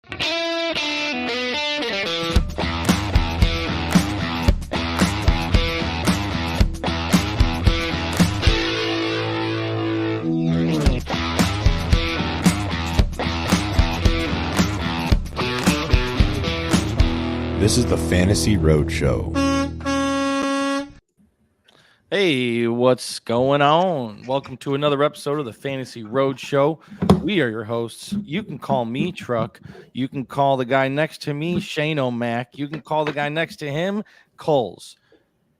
This is the Fantasy Roadshow. Hey, what's going on? Welcome to another episode of the Fantasy Roadshow. We are your hosts. You can call me Truck. You can call the guy next to me Shane O'Mac. You can call the guy next to him Kulz.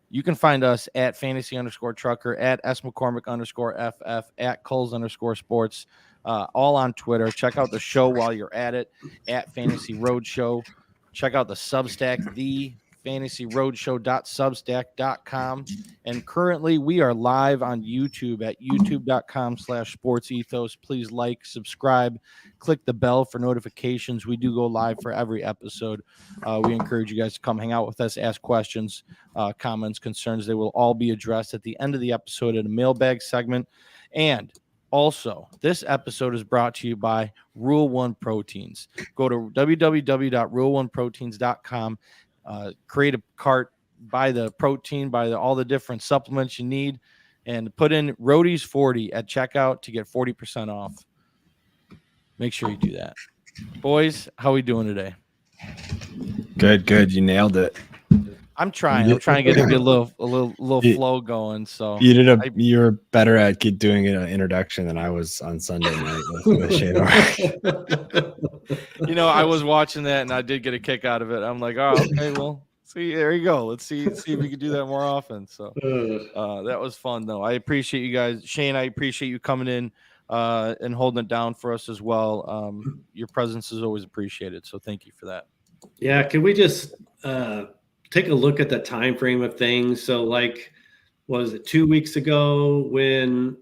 You can find us at fantasy_trucker, at smccormick_ff, at Kulz_sports, all on Twitter. Check out the show while you're at it, at Fantasy Roadshow. Check out the Substack, thefantasyroadshow.substack.com. And currently we are live on YouTube at youtube.com/sportsethos. Please like, subscribe, click the bell for notifications. We do go live for every episode. We encourage you guys to come hang out with us, ask questions, comments, concerns. They will all be addressed at the end of the episode in a mailbag segment. And also, this episode is brought to you by Rule One Proteins. Go to www.rule1proteins.com, create a cart, buy the protein, buy all the different supplements you need, and put in Roadies 40 at checkout to get 40% off. Make sure you do that. Boys, how are we doing today? Good. You nailed it. I'm trying to get a little flow going. So you were better at doing an introduction than I was on Sunday night with Shane. I was watching that and I did get a kick out of it. I'm like, oh, okay, well, see, there you go. Let's see if we can do that more often. So that was fun, though. I appreciate you guys, Shane. I appreciate you coming in and holding it down for us as well. Your presence is always appreciated. So thank you for that. Yeah, can we just take a look at the time frame of things? So, like, was it 2 weeks ago when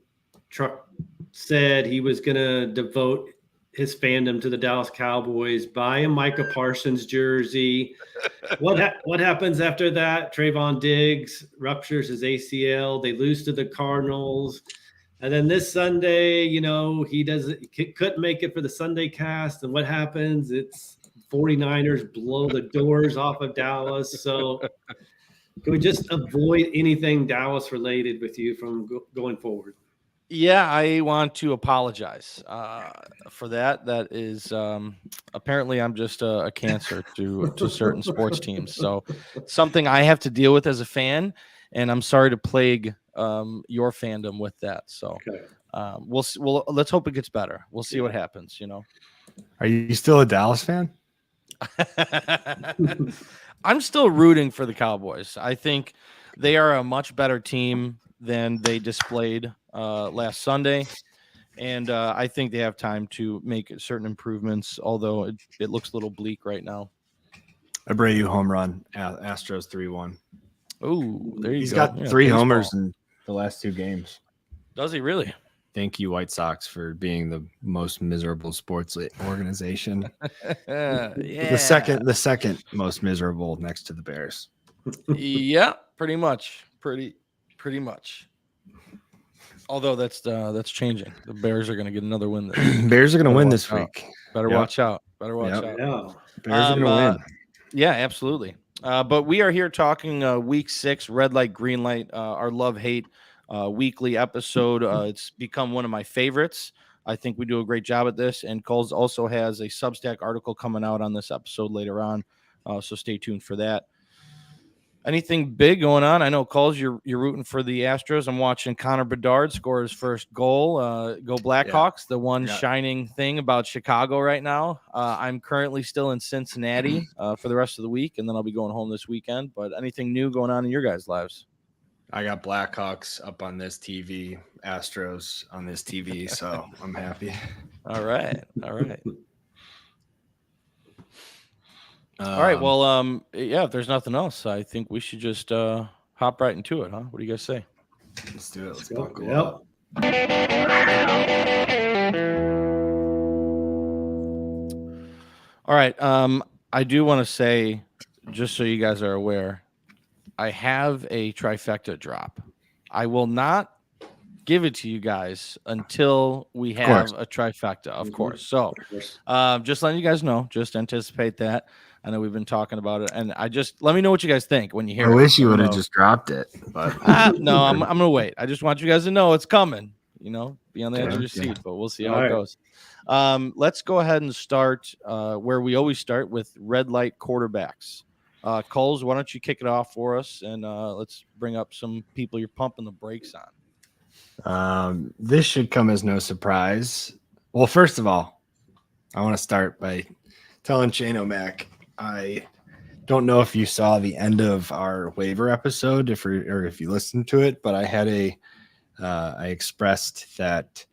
Truck said he was going to devote his fandom to the Dallas Cowboys, buy a Micah Parsons jersey? What happens after that? Trayvon Diggs ruptures his ACL. They lose to the Cardinals. And then this Sunday, he couldn't make it for the Sunday cast. And what happens? It's 49ers blow the doors off of Dallas. So can we just avoid anything Dallas related with you from going forward? Yeah, I want to apologize for that. That is apparently I'm just a cancer to certain sports teams. So something I have to deal with as a fan, and I'm sorry to plague your fandom with that. So okay. Let's hope it gets better. We'll see what happens. Are you still a Dallas fan? I'm still rooting for the Cowboys. I think they are a much better team than they displayed last Sunday, and I think they have time to make certain improvements, although it looks a little bleak right now. Abreu home run, Astros 3-1. Oh, there you go. He's got 3 homers in the last 2 games. Does he really? Thank you, White Sox, for being the most miserable sports organization. Yeah. The second most miserable next to the Bears. Yeah, pretty much. Pretty much. Although that's changing. The Bears are going to get another win. Bears are going to win this week. Better watch out. Bears are going to win. Yeah, absolutely. But we are here talking week 6, red light, green light, our love-hate weekly episode. It's become one of my favorites. I think we do a great job at this. And Kulz also has a Substack article coming out on this episode later on. So stay tuned for that. Anything big going on? I know, Kulz, you're rooting for the Astros. I'm watching Connor Bedard score his first goal. Go Blackhawks, the one shining thing about Chicago right now. I'm currently still in Cincinnati for the rest of the week, and then I'll be going home this weekend. But anything new going on in your guys' lives? I got Blackhawks up on this TV, Astros on this TV, so I'm happy. All right. All right. Well, if there's nothing else, I think we should just hop right into it, huh? What do you guys say? Let's do it. Let's go. All right. I do want to say, just so you guys are aware, I have a trifecta drop. I will not give it to you guys until we have a trifecta, of course. So just letting you guys know, just anticipate that. I know we've been talking about it, and let me know what you guys think when you hear it. I wish you would have just dropped it, but no, I'm gonna wait. I just want you guys to know it's coming. Be on the edge of your seat, but we'll see how it goes. Let's go ahead and start where we always start with red light quarterbacks. Kulz, why don't you kick it off for us, and let's bring up some people you're pumping the brakes on. This should come as no surprise. Well, first of all, I want to start by telling Shane O'Mac, I don't know if you saw the end of our waiver episode, if you listened to it, but I had I expressed that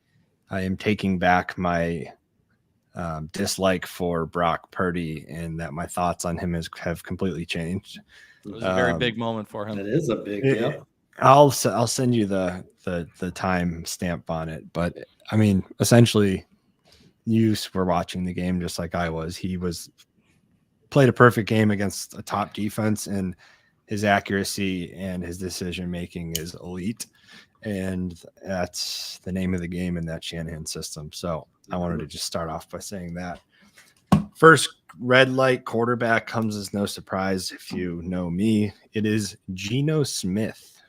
I am taking back my dislike for Brock Purdy, and that my thoughts on him have completely changed. It was a very big moment for him. It is a big deal. I'll send you the time stamp on it, but I mean, essentially, you were watching the game just like I was. He played a perfect game against a top defense, and his accuracy and his decision making is elite, and that's the name of the game in that Shanahan system. So I wanted to just start off by saying that. First red light quarterback comes as no surprise if you know me. It is Geno Smith.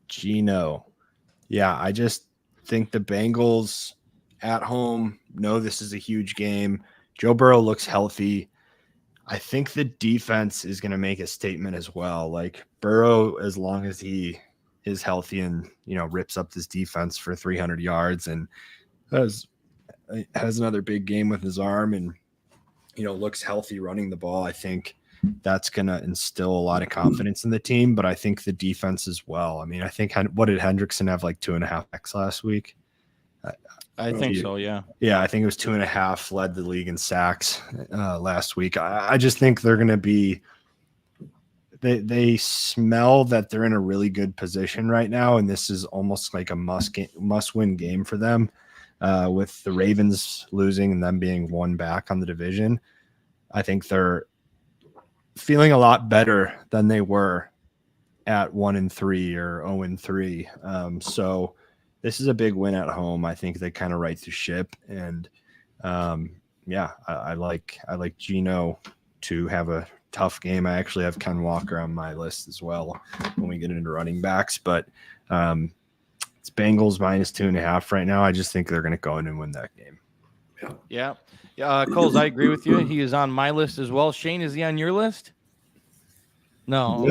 Geno. Yeah, I just think the Bengals at home know this is a huge game. Joe Burrow looks healthy. I think the defense is going to make a statement as well. Like Burrow, as long as he is healthy and, rips up this defense for 300 yards and has another big game with his arm and, looks healthy running the ball, I think that's going to instill a lot of confidence in the team. But I think the defense as well. I mean, I think, what did Hendrickson have, like 2.5 X last week? I think so, yeah. Yeah, I think it was 2.5, led the league in sacks last week. I just think they're going to be – they smell that they're in a really good position right now, and this is almost like a must-win game for them with the Ravens losing and them being one back on the division. I think they're feeling a lot better than they were at 1-3 or 0-3. So – this is a big win at home. I think they kind of right the ship, and I like Geno to have a tough game. I actually have Ken Walker on my list as well when we get into running backs, but it's Bengals minus 2.5 right now. I just think they're going to go in and win that game. Yeah. Kulz, I agree with you. He is on my list as well. Shane, is he on your list? No.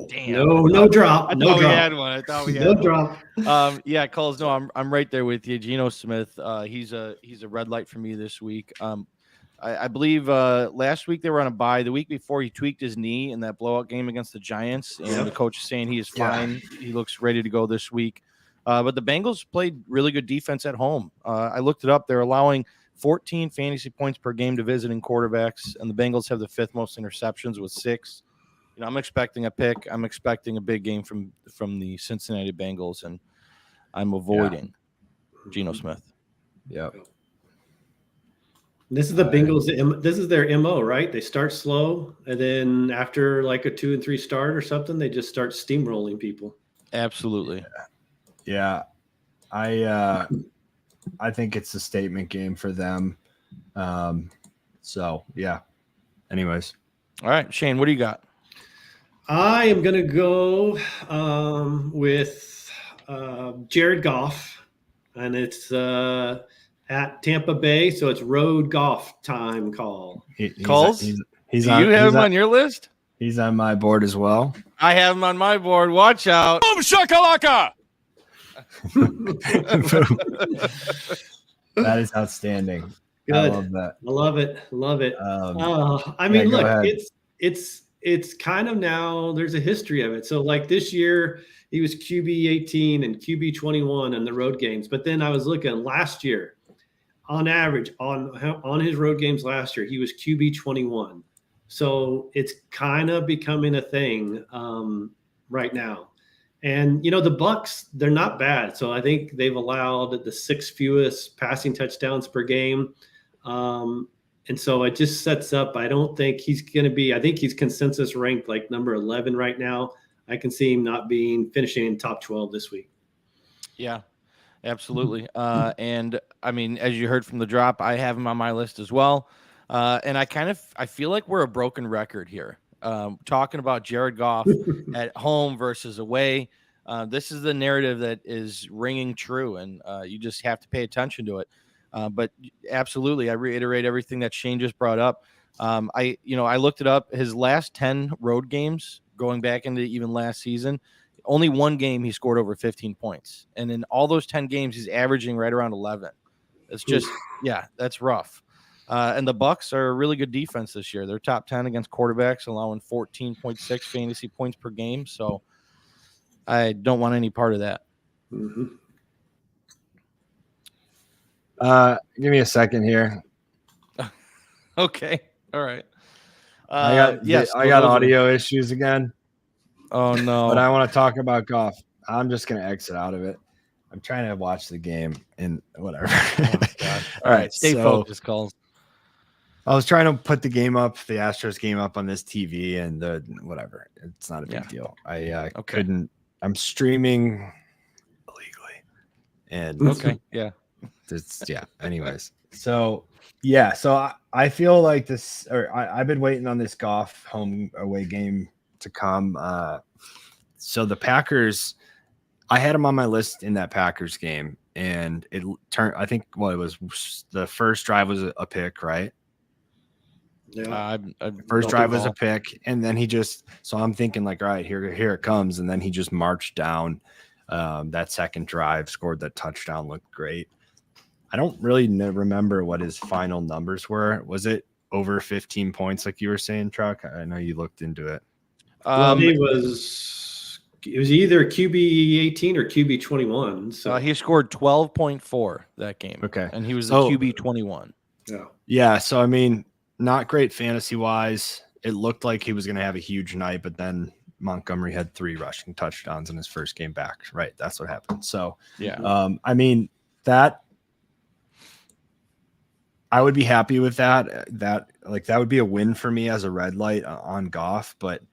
Damn. No drop. I thought we had one. I thought we had no one. drop. Kulz, no, I'm right there with you. Geno Smith, he's a red light for me this week. I believe last week they were on a bye. The week before he tweaked his knee in that blowout game against the Giants, and the coach is saying he is fine. Yeah. He looks ready to go this week. But the Bengals played really good defense at home. I looked it up. They're allowing 14 fantasy points per game to visiting quarterbacks, and the Bengals have the 5th most interceptions with 6. I'm expecting a pick. I'm expecting a big game from the Cincinnati Bengals, and I'm avoiding Geno Smith. Yep. This is the Bengals. This is their MO, right? They start slow, and then after like a 2 and 3 start or something, they just start steamrolling people. Absolutely. Yeah. I think it's a statement game for them. So yeah. Anyways. All right, Shane, what do you got? I am going to go with Jared Goff, and it's at Tampa Bay, so it's road golf time call. Calls? Do you have him on your list? He's on my board as well. I have him on my board. Watch out. Boom shakalaka! That is outstanding. Good. I love that. I love it. I mean, look, ahead. It's kind of now there's a history of it. So like this year he was QB 18 and QB 21 in the road games. But then I was looking last year on average on his road games last year, he was QB 21. So it's kind of becoming a thing right now. And, the Bucs, they're not bad. So I think they've allowed the 6th fewest passing touchdowns per game. And so it just sets up. I don't think he's going to be. I think he's consensus ranked like number 11 right now. I can see him not finishing in top 12 this week. Yeah, absolutely. And I mean, as you heard from the drop, I have him on my list as well. And I feel like we're a broken record here. Talking about Jared Goff at home versus away. This is the narrative that is ringing true, and you just have to pay attention to it. But absolutely, I reiterate everything that Shane just brought up. I looked it up. His last 10 road games, going back into even last season, only one game he scored over 15 points, and in all those 10 games, he's averaging right around 11. It's just, that's rough. And the Bucs are a really good defense this year. They're top 10 against quarterbacks, allowing 14.6 fantasy points per game. So I don't want any part of that. Mm-hmm. Give me a second here. Okay. All right. I got audio issues again. Oh no. But I want to talk about Goff. I'm just going to exit out of it. I'm trying to watch the game and whatever. Oh, all right. Stay focused, Kulz. I was trying to put the Astros game up on this TV, and whatever. It's not a big deal. I couldn't. I'm streaming illegally, and Anyways, so I feel like this, or I've been waiting on this Goff home away game to come. So the Packers, I had them on my list in that Packers game, and it turned. I think it was the first drive was a pick, right? Yeah. First drive was a pick, and then so I'm thinking like, all right, here it comes, and then he just marched down. That second drive, scored that touchdown, looked great. I don't really remember what his final numbers were. Was it over 15 points, like you were saying, Truck? I know you looked into it. It was either QB 18 or QB 21. So he scored 12.4 that game. Okay, and he was the QB 21. Yeah. So I mean, not great fantasy wise. It looked like he was going to have a huge night, but then Montgomery had 3 rushing touchdowns in his first game back. Right, that's what happened. So I mean that. I would be happy with that. That would be a win for me as a red light on Goff, but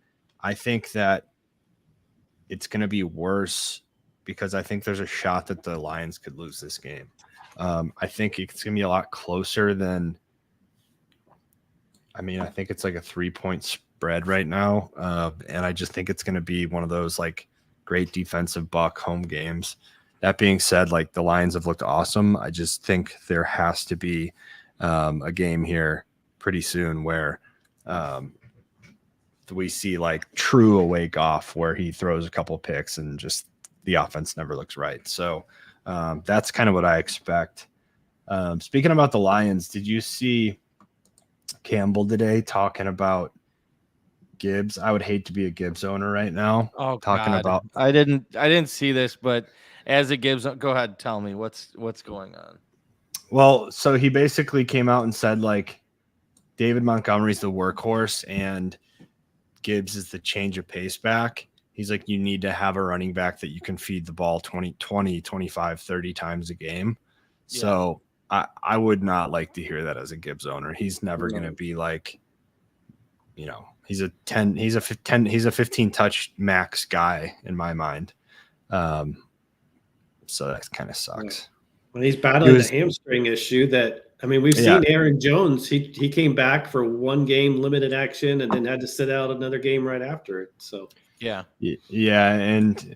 I think that it's going to be worse because I think there's a shot that the Lions could lose this game. I think it's going to be a lot closer than. I mean, I think it's like a 3-point spread right now, and I just think it's going to be one of those like great defensive Buck home games. That being said, like the Lions have looked awesome. I just think there has to be a game here pretty soon where we see like true away Goff where he throws a couple picks and just the offense never looks right. So that's kind of what I expect. Speaking about the Lions, did you see Campbell today talking about Gibbs? I would hate to be a Gibbs owner right now. Oh, talking God. about I didn't see this, but as a Gibbs, go ahead, tell me what's going on. Well, so he basically came out and said like David Montgomery's the workhorse and Gibbs is the change of pace back. He's like, you need to have a running back that you can feed the ball 20, 25, 30 times a game. Yeah. So I would not like to hear that as a Gibbs owner. He's never going to be like, he's a 15 touch max guy in my mind. So that kind of sucks. When he's battling the hamstring issue we've seen Aaron Jones. He came back for one game limited action and then had to sit out another game right after it. So yeah. And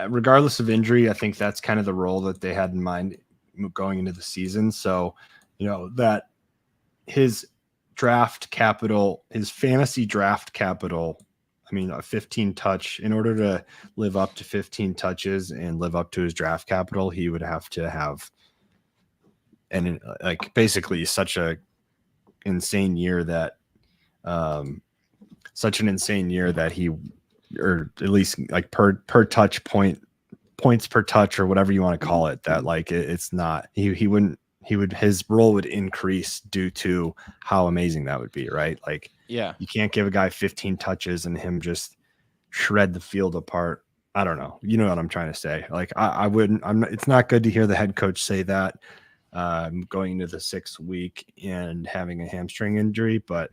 regardless of injury, I think that's kind of the role that they had in mind going into the season. So, that his draft capital, his fantasy draft capital, a 15 touch, in order to live up to 15 touches and live up to his draft capital, he would have to have basically such an insane year that he, or at least like per touch points per touch or whatever you want to call it, that like it's not, his role would increase due to how amazing that would be, right? Like, you can't give a guy 15 touches and him just shred the field apart. I don't know. You know what I'm trying to say? Like, it's not good to hear the head coach say that going into the 6th week and having a hamstring injury, but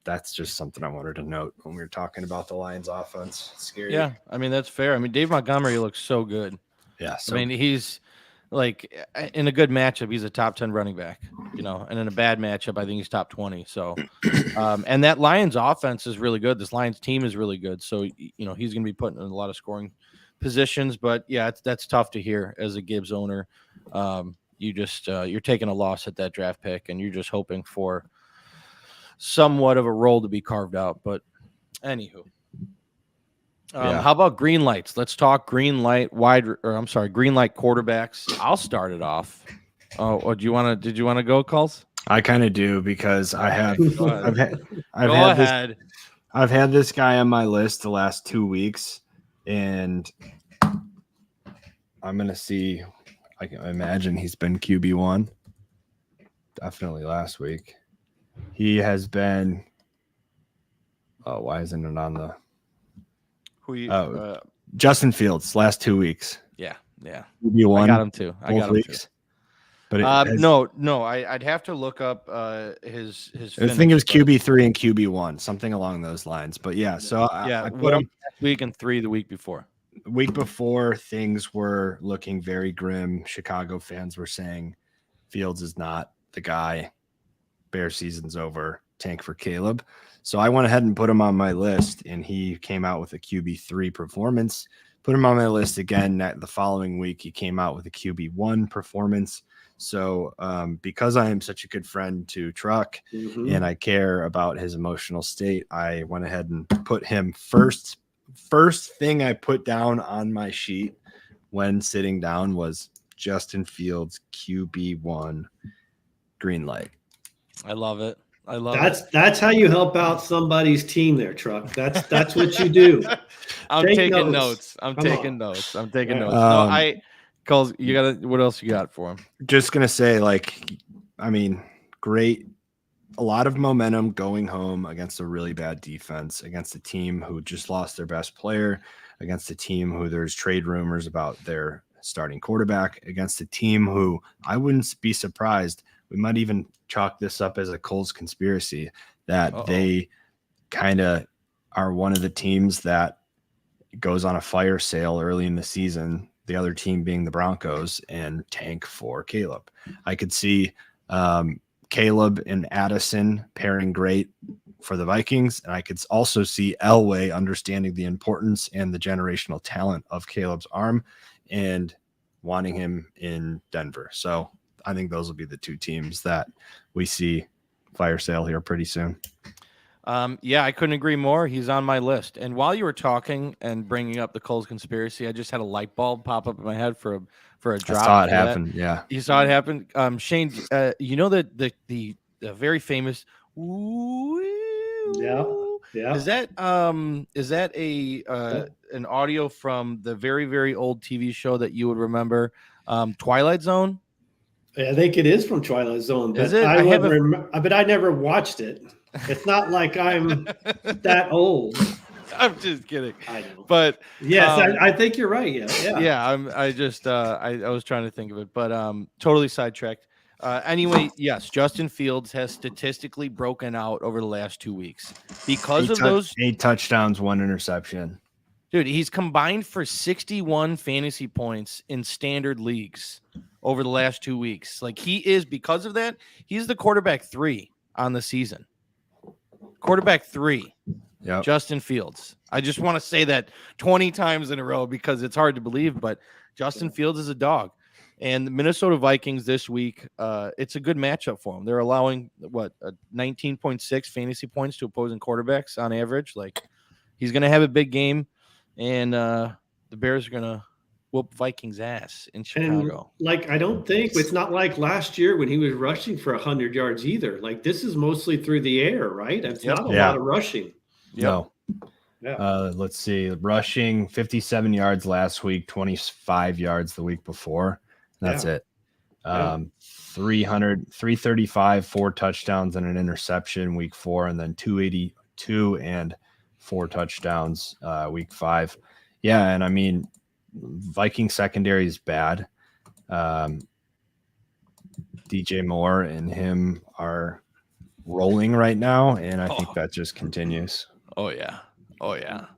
That's just something I wanted to note when we were talking about the Lions offense. It's scary. Yeah, I mean, that's fair. I mean, Dave Montgomery looks so good. Yeah. I mean, he's like in a good matchup, he's a top 10 running back, and in a bad matchup, I think he's top 20. So, and that Lions offense is really good. This Lions team is really good. So, he's going to be put in a lot of scoring positions. But yeah, that's tough to hear as a Gibbs owner. You're taking a loss at that draft pick, and you're just hoping for somewhat of a role to be carved out. But anywho. How about green lights? Let's talk green light green light quarterbacks. I'll start it off. Did you want to go, Kulz? I kind of do because I've had this guy on my list the last 2 weeks, and I'm gonna see. I can imagine he's been QB1. Definitely last week. He has been. Oh, why isn't it on the? Justin Fields last 2 weeks. Yeah. QB1. I got him too. But I'd have to look up his. I think it was QB3 and QB1, something along those lines. But yeah, so I put him last week and 3 the week before. Week before, things were looking very grim. Chicago fans were saying Fields is not the guy. Bear season's over. Tank for Caleb. So I went ahead and put him on my list, and he came out with a QB3 performance. Put him on my list again. The following week, he came out with a QB1 performance. So because I am such a good friend to Truck and I care about his emotional state, I went ahead and put him first. First thing I put down on my sheet when sitting down was Justin Fields QB1 green light. I love it. That's how you help out somebody's team there, Truck. That's what you do. I'm taking notes. I'm taking notes. No, Kulz, you got what else you got for him? Just gonna say, great. A lot of momentum going home against a really bad defense, against a team who just lost their best player, against a team who there's trade rumors about their starting quarterback, against a team who I wouldn't be surprised. We might even chalk this up as a Kulz conspiracy that they kind of are one of the teams that goes on a fire sale early in the season, the other team being the Broncos, and tank for Caleb. I could see Caleb and Addison pairing great for the Vikings, and I could also see Elway understanding the importance and the generational talent of Caleb's arm and wanting him in Denver. So I think those will be the two teams that we see fire sale here pretty soon. Yeah, I couldn't agree more. He's on my list. And while you were talking and bringing up the Kulz conspiracy, I just had a light bulb pop up in my head for a drop. I saw it happen. Yeah, you saw it happen. Shane, you know that the very famous. Yeah. Is that an audio from the very, very old TV show that you would remember, Twilight Zone? I think it is from Twilight Zone. But is it? But I never watched it. It's not like I'm that old. I'm just kidding. I know. But yes, I think you're right. Yeah. I was trying to think of it, but totally sidetracked. Anyway, yes, Justin Fields has statistically broken out over the last 2 weeks because of those 8 touchdowns, 1 interception. Dude, he's combined for 61 fantasy points in standard leagues over the last 2 weeks. Like, he is, because of that, he's the quarterback 3 on the season. Quarterback 3. Yep. Justin Fields. I just want to say that 20 times in a row because it's hard to believe, but Justin Fields is a dog. And the Minnesota Vikings this week, it's a good matchup for them. They're allowing, 19.6 fantasy points to opposing quarterbacks on average. Like, he's going to have a big game, and the Bears are going to whoop Vikings' ass in Chicago. And, I don't think it's not like last year when he was rushing for 100 yards either. Like, this is mostly through the air, right? It's not a lot of rushing. Yep. No. Yeah. Let's see. Rushing 57 yards last week, 25 yards the week before. That's it. 335, 4 touchdowns and an interception week 4, and then 282 and 4 touchdowns week 5. Yeah, and I mean, Viking secondary is bad. DJ Moore and him are rolling right now, and I think that just continues. Oh yeah.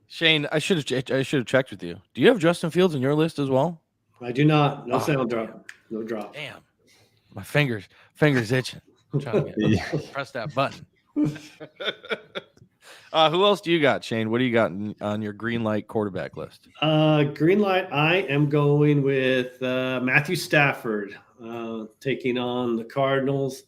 Shane, I should have checked with you. Do you have Justin Fields in your list as well? I do not. No Oh, sound drop. No drop. Damn. My fingers itching. I'm trying to press that button. Who else do you got, Shane? What do you got on your green light quarterback list? Green light, I am going with Matthew Stafford taking on the Cardinals.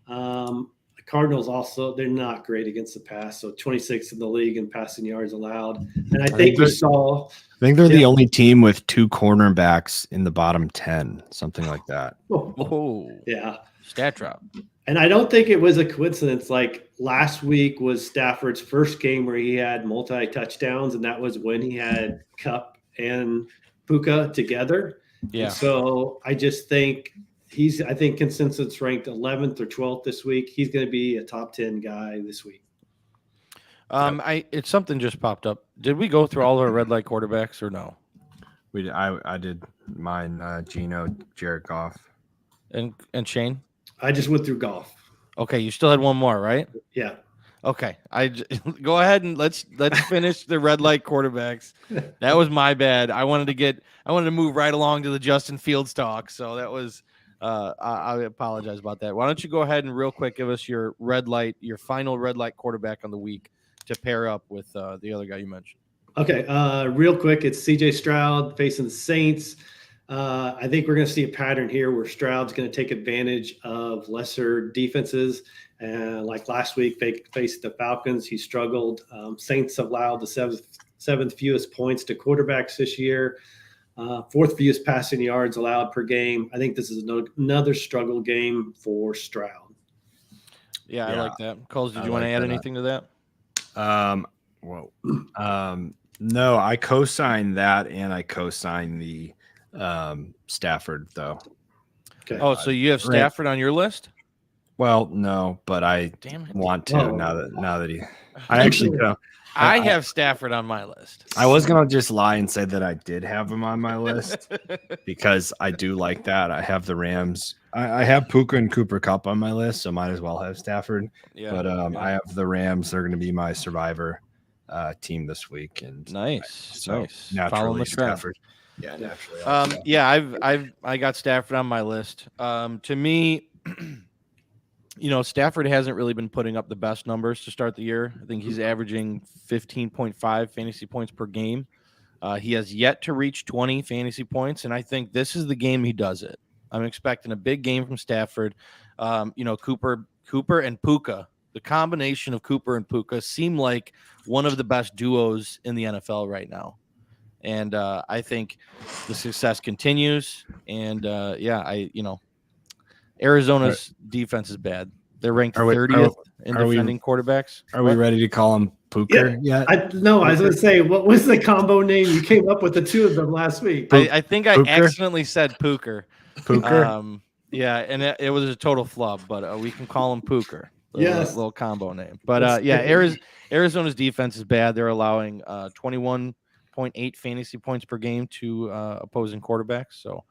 The Cardinals also, they're not great against the pass, so 26th in the league in passing yards allowed. And I think we saw. I think they're the only team with 2 cornerbacks in the bottom 10, something like that. Oh, yeah. Stat drop. And I don't think it was a coincidence. Like last week was Stafford's first game where he had multi-touchdowns, and that was when he had Kupp and Puka together. Yeah. And so I just think I think consensus ranked 11th or 12th this week. He's going to be a top 10 guy this week. It's something just popped up. Did we go through all our red light quarterbacks or no? I did mine. Gino, Jared Goff, And Shane. I just went through golf. Okay, you still had one more, right? Yeah. Okay, go ahead and let's finish the red light quarterbacks. That was my bad. I wanted to move right along to the Justin Fields talk. So that was I apologize about that. Why don't you go ahead and real quick give us your final red light quarterback on the week to pair up with the other guy you mentioned. Okay, real quick, it's CJ Stroud facing the Saints. I think we're going to see a pattern here where Stroud's going to take advantage of lesser defenses. Like last week, they faced the Falcons. He struggled. Saints allowed the seventh fewest points to quarterbacks this year, 4th fewest passing yards allowed per game. I think this is another struggle game for Stroud. Yeah, I like that. Kulz, did you want to add anything to that? No, I co-sign that, and I co-sign the Stafford though. Okay. Oh, so you have Stafford on your list? Well, no, but I want to now that he. I actually don't. I have Stafford on my list. I was gonna just lie and say that I did have him on my list because I do like that. I have the Rams. I have Puka and Cooper Kupp on my list, so might as well have Stafford. Yeah, but I have the Rams. They're going to be my survivor team this week, and nice. Naturally Stafford. Yeah, naturally. I got Stafford on my list. To me, Stafford hasn't really been putting up the best numbers to start the year. I think he's averaging 15.5 fantasy points per game. He has yet to reach 20 fantasy points, and I think this is the game he does it. I'm expecting a big game from Stafford. Cooper and Puka. The combination of Cooper and Puka seem like one of the best duos in the NFL right now. And I think the success continues. And Arizona's defense is bad. They're ranked 30th in defending quarterbacks. Are we ready to call him Pooker yet? I was going to say, what was the combo name you came up with, the two of them last week? I think I accidentally said Pooker. Pooker? Yeah, and it was a total flub, but we can call him Pooker. Yes. Little combo name. But Arizona's defense is bad. They're allowing 21.8 fantasy points per game to opposing quarterbacks. So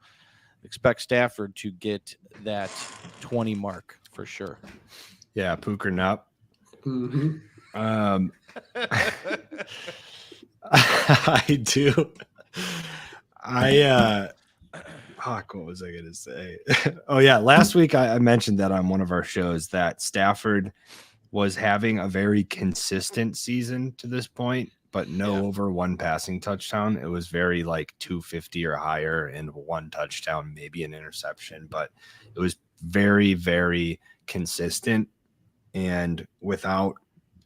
expect Stafford to get that 20 mark for sure. Yeah, Pooker Nup. Mm-hmm. I do. Fuck, what was I going to say? Oh, yeah. Last week I mentioned that on one of our shows that Stafford was having a very consistent season to this point, but over 1 passing touchdown. It was very like 250 or higher and 1 touchdown, maybe an interception, but it was very, very consistent. And without,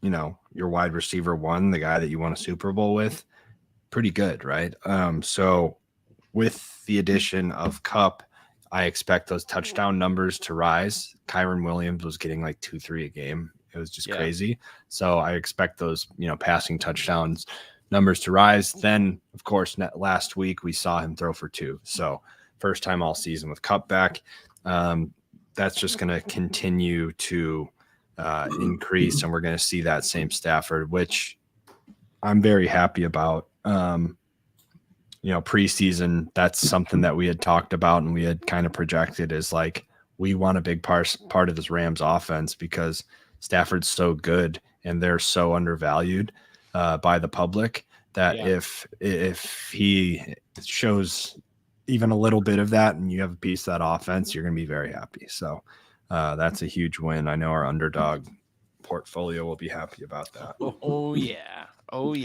your wide receiver 1, the guy that you won a Super Bowl with, pretty good, right? So with the addition of Kupp, I expect those touchdown numbers to rise. Kyron Williams was getting like 2-3 a game. It was just crazy. So I expect those, passing touchdowns numbers to rise. Then, of course, last week we saw him throw for 2. So first time all season with Kupp back. That's just going to continue to increase, and we're going to see that same Stafford, which I'm very happy about. Preseason, that's something that we had talked about and we had kind of projected as like, we want a big part of this Rams offense because Stafford's so good and they're so undervalued by the public that if he shows even a little bit of that and you have a piece of that offense, you're going to be very happy. So that's a huge win. I know our underdog portfolio will be happy about that. Oh yeah. Would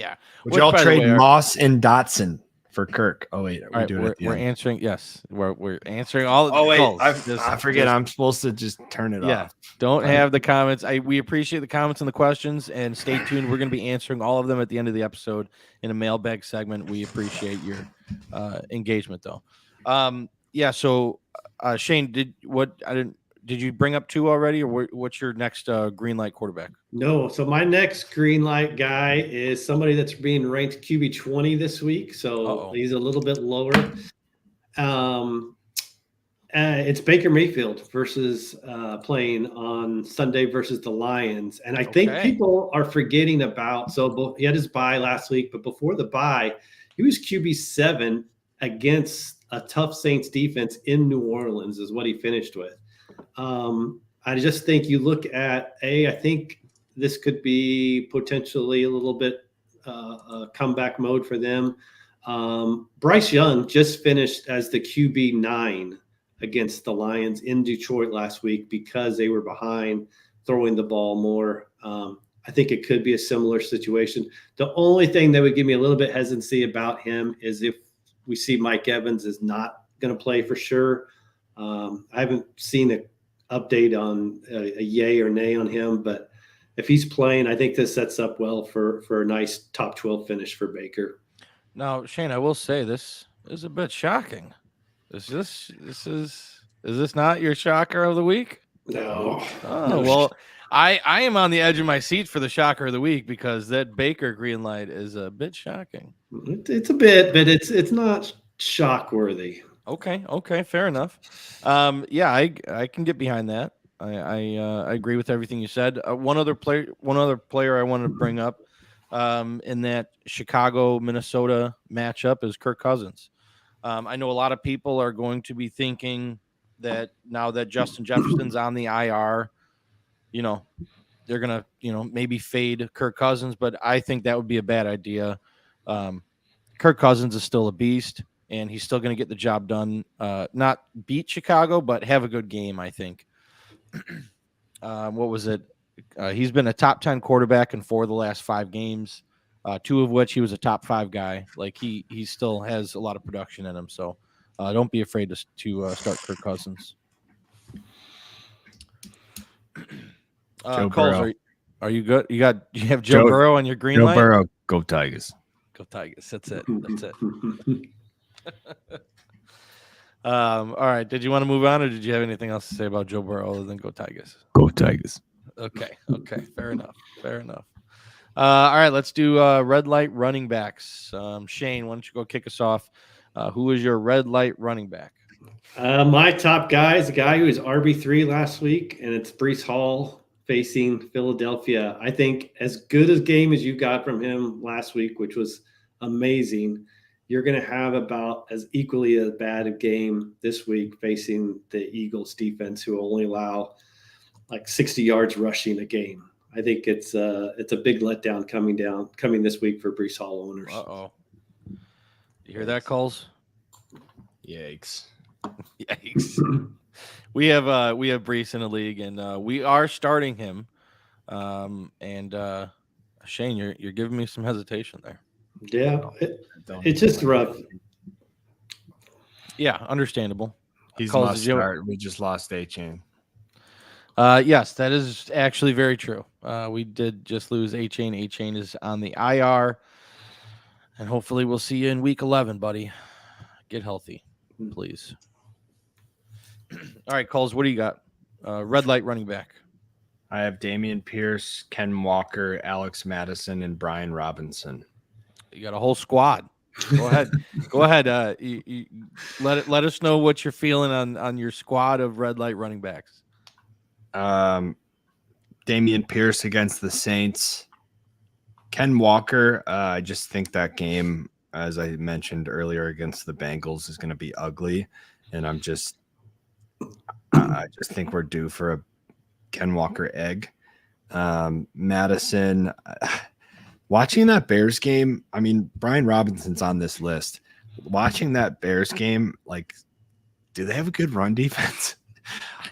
y'all trade Moss and Dotson for Kirk? Oh wait, we're answering. Yes, we're answering all. Oh wait, calls. I forget. I'm supposed to just turn it off. Don't have the comments. We appreciate the comments and the questions, and stay tuned. We're going to be answering all of them at the end of the episode in a mailbag segment. We appreciate your engagement, though. So Shane, did you bring up 2 already, or what's your next green light quarterback? No. So my next green light guy is somebody that's being ranked QB 20 this week. So he's a little bit lower. It's Baker Mayfield versus playing on Sunday versus the Lions. And I think people are forgetting about, so he had his bye last week, but before the bye, he was QB 7 against a tough Saints defense in New Orleans is what he finished with. I just think you look at I think this could be potentially a little bit comeback mode for them. Bryce Young just finished as the QB 9 against the Lions in Detroit last week because they were behind throwing the ball more. I think it could be a similar situation. The only thing that would give me a little bit hesitancy about him is if we see Mike Evans is not going to play for sure. I haven't seen an update on a yay or nay on him, but if he's playing, I think this sets up well for a nice top 12 finish for Baker. Now, Shane, I will say this is a bit shocking. Is this not your shocker of the week? No. Well, I am on the edge of my seat for the shocker of the week because that Baker green light is a bit shocking. It's a bit, but it's not shock worthy. Okay, fair enough. I can get behind that. I agree with everything you said. One other player I wanted to bring up in that Chicago-Minnesota matchup is Kirk Cousins. I know a lot of people are going to be thinking that now that Justin Jefferson's on the IR, they're going to, maybe fade Kirk Cousins, but I think that would be a bad idea. Kirk Cousins is still a beast, and he's still going to get the job done. Not beat Chicago, but have a good game, I think. What was it? He's been a top 10 quarterback in 4 of the last 5 games, 2 of which he was a top 5 guy. Like he still has a lot of production in him. So don't be afraid to start Kirk Cousins. Joe Kulz, Burrow. are you good? You have Joe Burrow on your green light? Joe Burrow, go Tigers. Go Tigers. That's it. All right. Did you want to move on, or did you have anything else to say about Joe Burrow other than go Tigers? Go Tigers. Okay. Fair enough. All right. Let's do red light running backs. Shane, why don't you go kick us off? Who is your red light running back? My top guy is a guy who was RB3 last week, and it's Breece Hall facing Philadelphia. I think as good a game as you got from him last week, which was amazing, you're going to have about as equally a bad a game this week facing the Eagles defense, who only allow like 60 yards rushing a game. I think it's a big letdown coming this week for Breece Hall owners. Uh-oh. You hear that, Kulz? Yikes. We have Breece in the league, and we are starting him. Shane, you're giving me some hesitation there. Yeah, it's just rough. Yeah, understandable. He's must start. We just lost A-Chain. Yes, that is actually very true. We did just lose A-Chain. A-Chain is on the IR, and hopefully we'll see you in week 11, buddy. Get healthy, please. All right, Kulz, what do you got? Red light running back. I have Dameon Pierce, Ken Walker, Alex Madison, and Brian Robinson. You got a whole squad. Go ahead. Let us know what you're feeling on your squad of red light running backs. Dameon Pierce against the Saints. Ken Walker, I just think that game, as I mentioned earlier, against the Bengals is going to be ugly. And I just think we're due for a Ken Walker egg. Madison. Watching that Bears game, I mean, Brian Robinson's on this list. Watching that Bears game, like, do they have a good run defense?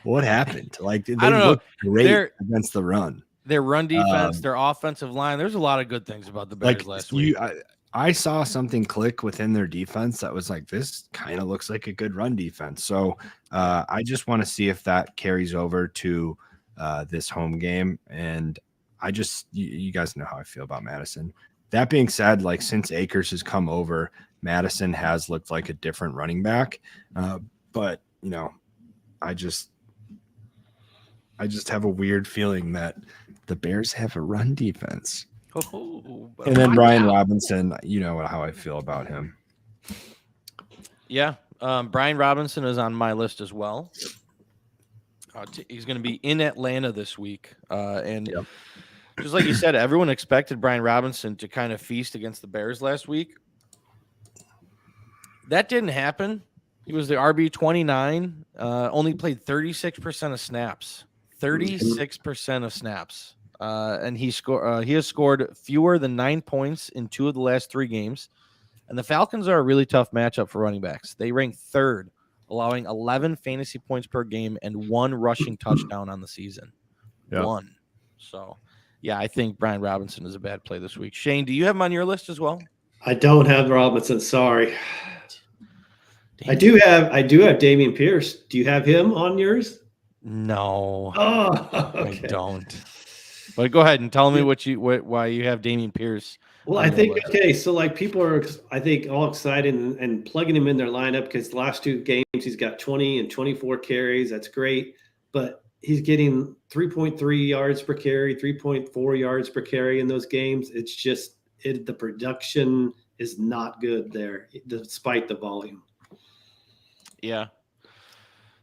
What happened? Like, they I don't know. look great against the run. Their run defense, their offensive line. There's a lot of good things about the Bears last week. I saw something click within their defense that was like, this kind of looks like a good run defense. So I just want to see if that carries over to this home game. And you guys know how I feel about Madison. That being said, like, since Akers has come over, Madison has looked like a different running back. But, you know, I just have a weird feeling that the Bears have a run defense. And then Brian Robinson, you know how I feel about him. Yeah. Brian Robinson is on my list as well. He's going to be in Atlanta this week. And just like you said, everyone expected Brian Robinson to kind of feast against the Bears last week. That didn't happen. He was the RB29, only played 36% of snaps. 36% of snaps. And he has scored fewer than 9 points in 2 of the last 3 games. And the Falcons are a really tough matchup for running backs. They rank 3rd, allowing 11 fantasy points per game and 1 rushing touchdown on the season. Yep. 1. So, yeah, I think Brian Robinson is a bad play this week. Shane, do you have him on your list as well? I don't have Robinson. Sorry. I do have Dameon Pierce. Do you have him on yours? No. Oh, okay. I don't. But go ahead and tell me why you have Dameon Pierce. Well, I think so like people are, I think, all excited and plugging him in their lineup because the last 2 games he's got 20 and 24 carries. That's great, but he's getting 3.3 yards per carry, 3.4 yards per carry in those games. It's just the production is not good there, despite the volume. Yeah.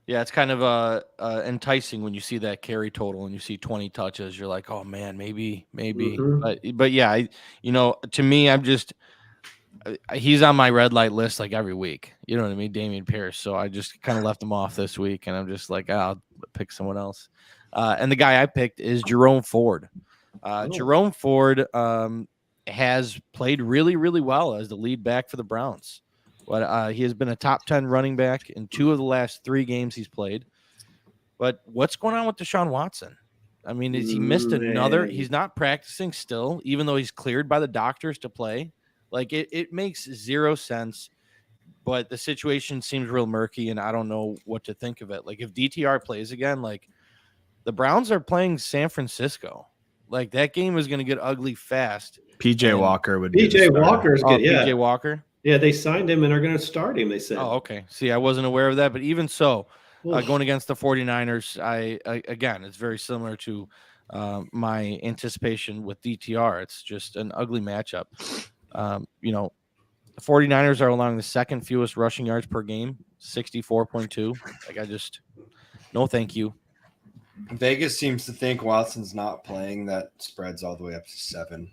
Yeah, it's kind of enticing when you see that carry total and you see 20 touches. You're like, oh man, maybe. Mm-hmm. But yeah, to me, he's on my red light list like every week. You know what I mean, Dameon Pierce. So I just kind of left him off this week, and I'm just like, I'll pick someone else. And the guy I picked is Jerome Ford. Jerome Ford has played really, really well as the lead back for the Browns. But he has been a top 10 running back in 2 of the last 3 games he's played. But what's going on with Deshaun Watson? I mean, he missed another? He's not practicing still, even though he's cleared by the doctors to play. Like, it makes 0 sense. But the situation seems real murky, and I don't know what to think of it. Like, if DTR plays again, like, the Browns are playing San Francisco. Like, that game is going to get ugly fast. PJ Walker would be PJ Walker's good, yeah. PJ Walker? Yeah, they signed him and are going to start him, they said. Oh, okay. See, I wasn't aware of that. But even so, going against the 49ers, again, it's very similar to my anticipation with DTR. It's just an ugly matchup. The 49ers are allowing the 2nd fewest rushing yards per game, 64.2. Like, no thank you. Vegas seems to think Watson's not playing. That spreads all the way up to 7.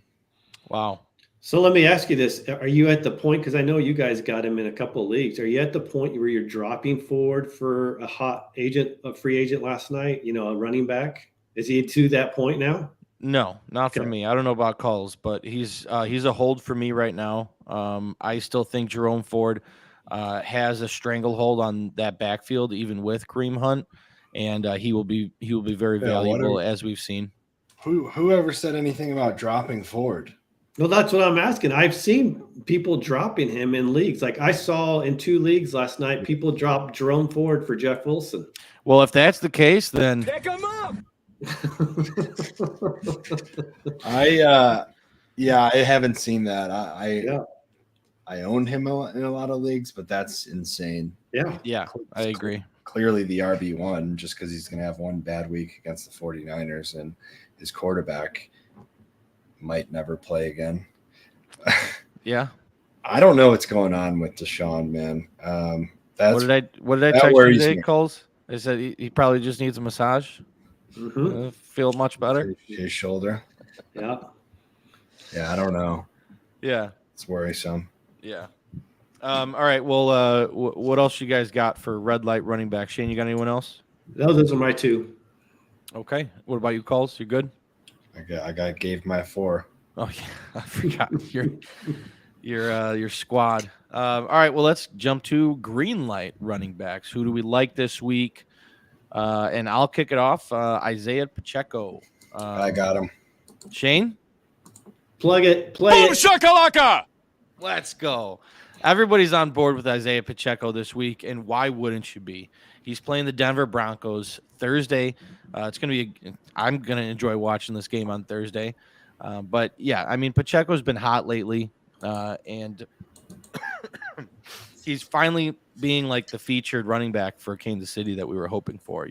Wow. So let me ask you this. Are you at the point, because I know you guys got him in a couple of leagues, are you at the point where you're dropping Ford for a free agent last night, a running back? Is he to that point now? No, not for me. I don't know about Kulz, but he's a hold for me right now. I still think Jerome Ford has a stranglehold on that backfield, even with Kareem Hunt, and he will be very valuable, as we've seen. Whoever said anything about dropping Ford? Well, that's what I'm asking. I've seen people dropping him in leagues. Like, I saw in 2 leagues last night, people dropped Jerome Ford for Jeff Wilson. Well, if that's the case, then pick him up. I haven't seen that. I owned him in a lot of leagues, but that's insane. Yeah, I agree. Clearly the RB1, just because he's going to have one bad week against the 49ers, and his quarterback might never play again. Yeah. I don't know what's going on with Deshaun, man. What did I text you today, Kulz? I said he probably just needs a massage. Mm-hmm. Feel much better. His shoulder. Yeah. Yeah, I don't know. Yeah. It's worrisome. Yeah. All right. Well, what else you guys got for red light running back? Shane, you got anyone else? No, those are my 2. Okay. What about you, Kulz? You good? I gave my 4. Oh yeah, I forgot your squad. All right, well let's jump to green light running backs. Who do we like this week? And I'll kick it off. Isaiah Pacheco. I got him. Shane, Plug it. Play Boom it. shakalaka! let's go. Everybody's on board with Isaiah Pacheco this week, and why wouldn't you be? He's playing the Denver Broncos Thursday. It's going to be. I'm going to enjoy watching this game on Thursday. But yeah, I mean, Pacheco's been hot lately, and he's finally being like the featured running back for Kansas City that we were hoping for.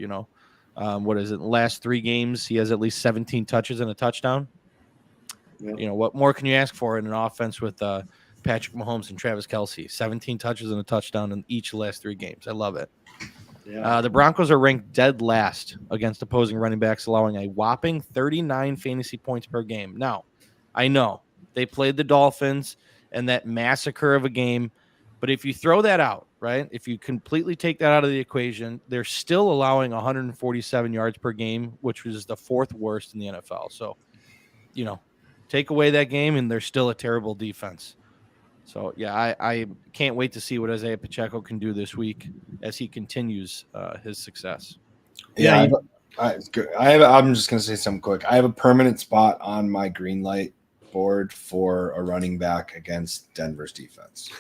What is it? The last 3 games, he has at least 17 touches and a touchdown. Yep. What more can you ask for in an offense with Patrick Mahomes and Travis Kelce? 17 touches and a touchdown in each of the last 3 games. I love it. Yeah. The Broncos are ranked dead last against opposing running backs, allowing a whopping 39 fantasy points per game. Now, I know they played the Dolphins and that massacre of a game, but if you throw that out, right, if you completely take that out of the equation, they're still allowing 147 yards per game, which was the 4th worst in the NFL. So, take away that game, and they're still a terrible defense. So, yeah, I can't wait to see what Isaiah Pacheco can do this week as he continues his success. Yeah, I'm just going to say something quick. I have a permanent spot on my green light board for a running back against Denver's defense.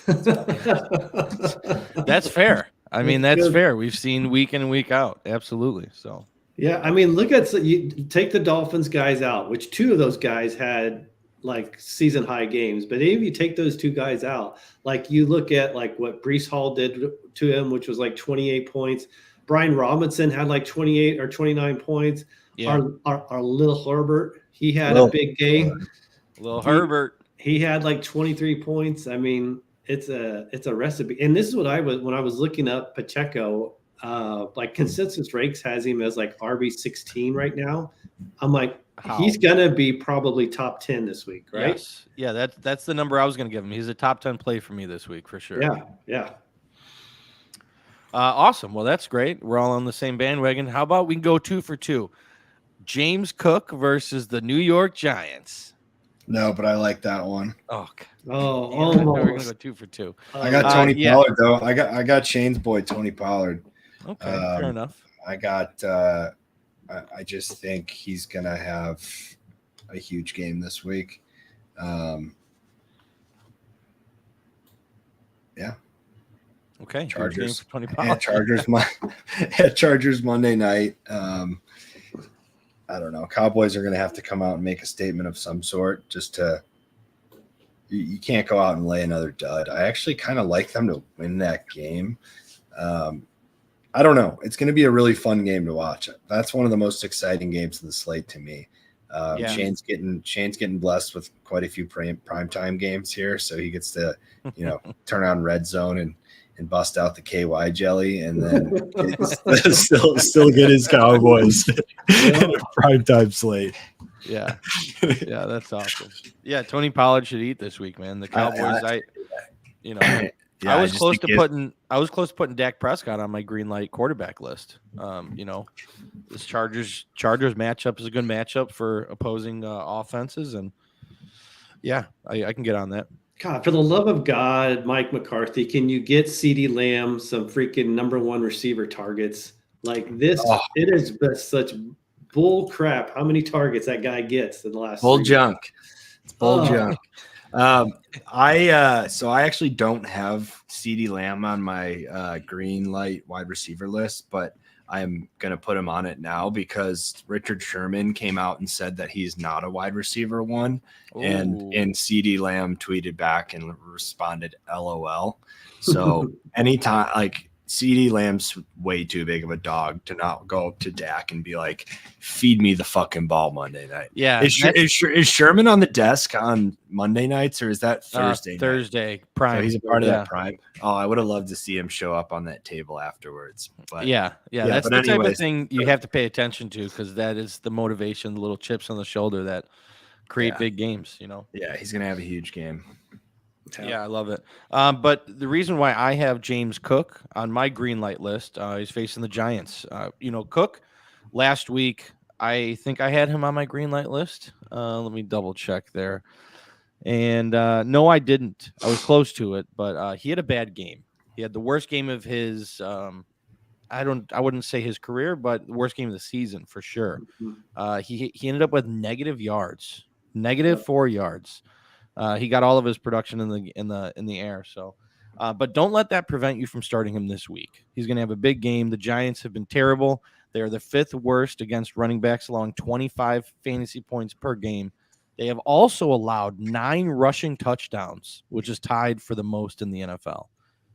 That's fair. I mean, that's good. fair. We've seen week in and week out. Absolutely. So, Yeah, I mean, you take the Dolphins guys out, which 2 of those guys had like season high games. But even if you take those 2 guys out, like you look at like what Breece Hall did to him, which was like 28 points. Brian Robinson had like 28 or 29 points. yeah. Our little Herbert, he had a big game. Little Herbert. He had like 23 points. I mean, it's a recipe. And this is what when I was looking up Pacheco, like consensus ranks has him as like RB16 right now. I'm like, he's gonna be probably top 10 this week, right? Yes. Yeah, that's the number I was gonna give him. He's a top 10 play for me this week for sure. Yeah. Awesome. Well, that's great. We're all on the same bandwagon. How about we go 2 for 2? James Cook versus the New York Giants. No, but I like that one. Oh, Oh, we're gonna almost. go 2 for 2. I got Tony Pollard though. I got Shane's boy Tony Pollard. Okay, fair enough. I got. I just think he's gonna have a huge game this week. Yeah. Okay, Chargers for 20 and Chargers Monday night. I don't know. Cowboys are going to have to come out and make a statement of some sort. You can't go out and lay another dud. I actually kind of like them to win that game. I don't know. It's going to be a really fun game to watch. That's one of the most exciting games in the slate to me. Shane's getting blessed with quite a few primetime games here, so he gets to turn on Red Zone and bust out the KY jelly, and then still get his Cowboys in a primetime slate. Yeah, that's awesome. Yeah, Tony Pollard should eat this week, man. The Cowboys, I was close to putting Dak Prescott on my green light quarterback list. This Chargers matchup is a good matchup for opposing offenses, and yeah, I can get on that. God, for the love of God, Mike McCarthy, can you get CeeDee Lamb some freaking number 1 receiver targets? Like this, It is such bull crap how many targets that guy gets in the last bull junk. It's bull junk. I actually don't have CeeDee Lamb on my green light wide receiver list, but I'm going to put him on it now because Richard Sherman came out and said that he's not a wide receiver 1. Ooh. And CeeDee Lamb tweeted back and responded, LOL. So anytime, like, CeeDee Lamb's way too big of a dog to not go up to Dak and be like, feed me the fucking ball Monday night. Yeah. Is Sherman on the desk on Monday nights, or is that Thursday? Thursday prime. So he's a part of that prime. Oh, I would have loved to see him show up on that table afterwards. But yeah. That's the type of thing you have to pay attention to, because that is the motivation, the little chips on the shoulder that create big games. Yeah, he's gonna have a huge game. Yeah, I love it. But the reason why I have James Cook on my green light list, he's facing the Giants. Cook last week, I think I had him on my green light list. Let me double check there. And no, I didn't. I was close to it, but he had a bad game. He had the worst game of his. I wouldn't say his career, but the worst game of the season for sure. He ended up with negative yards, -4 yards. He got all of his production in the air. So, but don't let that prevent you from starting him this week. He's going to have a big game. The Giants have been terrible. They are the 5th worst against running backs, allowing 25 fantasy points per game. They have also allowed 9 rushing touchdowns, which is tied for the most in the NFL.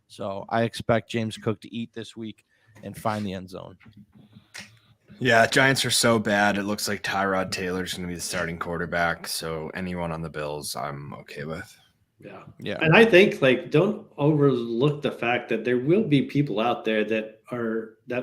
So I expect James Cook to eat this week and find the end zone. Yeah, Giants are so bad. It looks like Tyrod Taylor's going to be the starting quarterback. So anyone on the Bills, I'm okay with. Yeah. And I think don't overlook the fact that there will be people out there that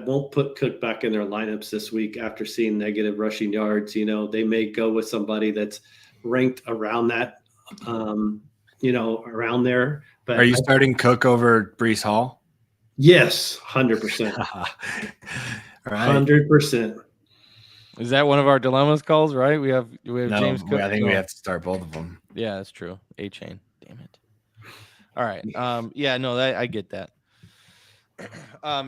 won't put Cook back in their lineups this week after seeing negative rushing yards. They may go with somebody that's ranked around that, around there. But are you starting Cook over Breece Hall? Yes, 100%. Right. 100%. Is that one of our dilemmas calls? Right? We have James Cook. I think we have to start both of them. Yeah, that's true. A-chain. Damn it. All right. Yeah, no, I get that.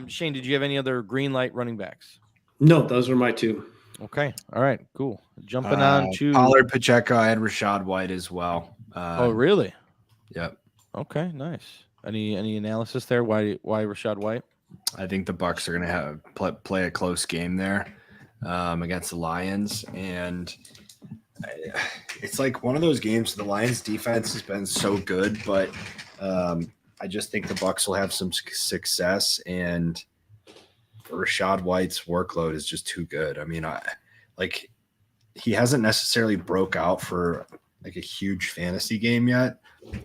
Shane, did you have any other green light running backs? No, those were my 2. Okay. All right. Cool. Jumping on to Pollard, Pacheco. I had Rashad White as well. oh, really? Yep. Okay. Nice. Any analysis there? Why Rashad White? I think the Bucs are going to have play a close game there against the Lions, and it's like one of those games. The Lions' defense has been so good, but I just think the Bucs will have some success, and Rashad White's workload is just too good. I mean, he hasn't necessarily broke out for like a huge fantasy game yet.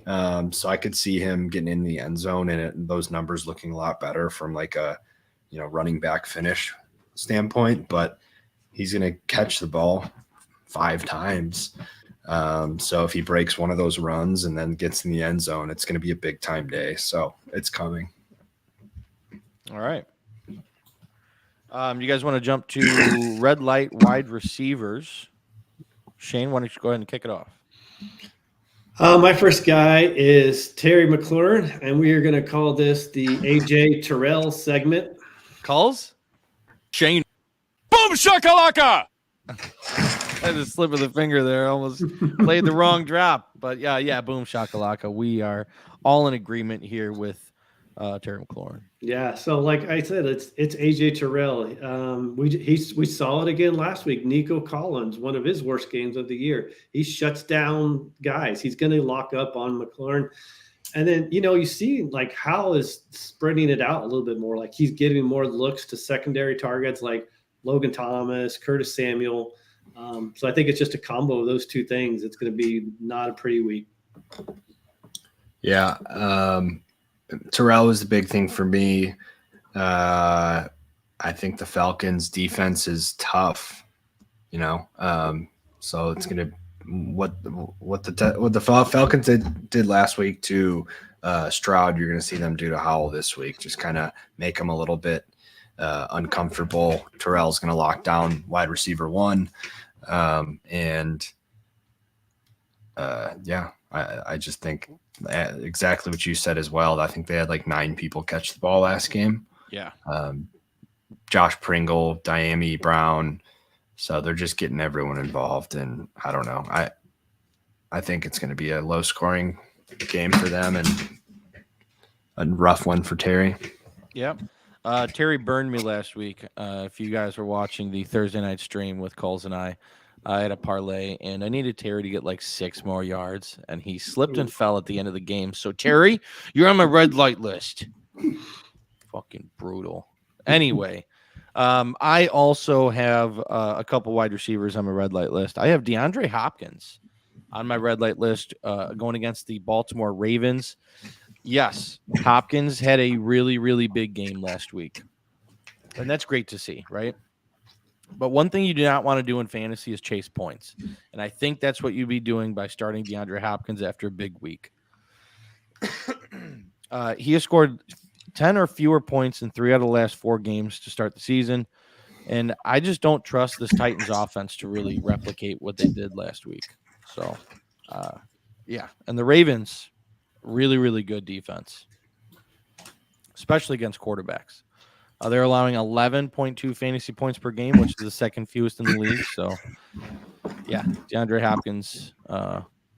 So I could see him getting in the end zone and those numbers looking a lot better from like a, running back finish standpoint, but he's going to catch the ball 5 times. So if he breaks one of those runs and then gets in the end zone, it's going to be a big time day. So it's coming. All right. You guys want to jump to red light wide receivers? Shane, why don't you go ahead and kick it off? My first guy is Terry McLaurin, and we are going to call this the AJ Terrell segment. Calls? Shane. Boom shakalaka! Had a slip of the finger there. Almost played the wrong drop. But yeah, boom shakalaka. We are all in agreement here with Terry McLaurin. Yeah, so like I said, it's AJ Terrell. We saw it again last week. Nico Collins, one of his worst games of the year. He shuts down guys. He's going to lock up on McLaurin. And then, you see like Howell is spreading it out a little bit more. Like he's giving more looks to secondary targets like Logan Thomas, Curtis Samuel. So I think it's just a combo of those 2 things. It's going to be not a pretty week. Yeah. Terrell was the big thing for me. I think the Falcons defense is tough, so it's going to what the Falcons did last week to Stroud, you're going to see them do to Howell this week. Just kind of make him a little bit uncomfortable. Terrell's going to lock down wide receiver 1. I just think exactly what you said as well. I think they had like 9 people catch the ball last game. Yeah. Josh Pringle, Diami Brown. So they're just getting everyone involved. And I don't know. I think it's going to be a low scoring game for them and a rough one for Terry. Yep. Terry burned me last week. If you guys were watching the Thursday night stream with Kulz and I had a parlay, and I needed Terry to get like 6 more yards, and he slipped and fell at the end of the game. So, Terry, you're on my red light list. Fucking brutal. Anyway, I also have a couple wide receivers on my red light list. I have DeAndre Hopkins on my red light list going against the Baltimore Ravens. Yes, Hopkins had a really, really big game last week, and that's great to see, right? But one thing you do not want to do in fantasy is chase points. And I think that's what you'd be doing by starting DeAndre Hopkins after a big week. He has scored 10 or fewer points in 3 out of the last 4 games to start the season. And I just don't trust this Titans offense to really replicate what they did last week. So, yeah. And the Ravens, really, really good defense, especially against quarterbacks. They're allowing 11.2 fantasy points per game, which is the second fewest in the league. So, yeah, DeAndre Hopkins.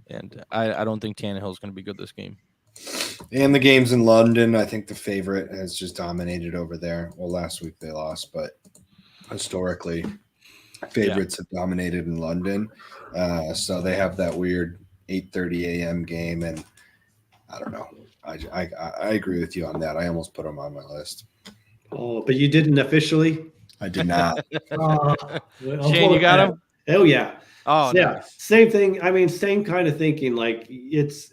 And I don't think Tannehill is going to be good this game. And the game's in London. I think the favorite has just dominated over there. Well, last week they lost, but historically, favorites have dominated in London. So they have that weird 8:30 a.m. game, and I don't know. I agree with you on that. I almost put them on my list. Oh, but you didn't officially? I did not. Shane, you got him? Oh, yeah. Oh, yeah. nice. Same thing. I mean, same kind of thinking. Like it's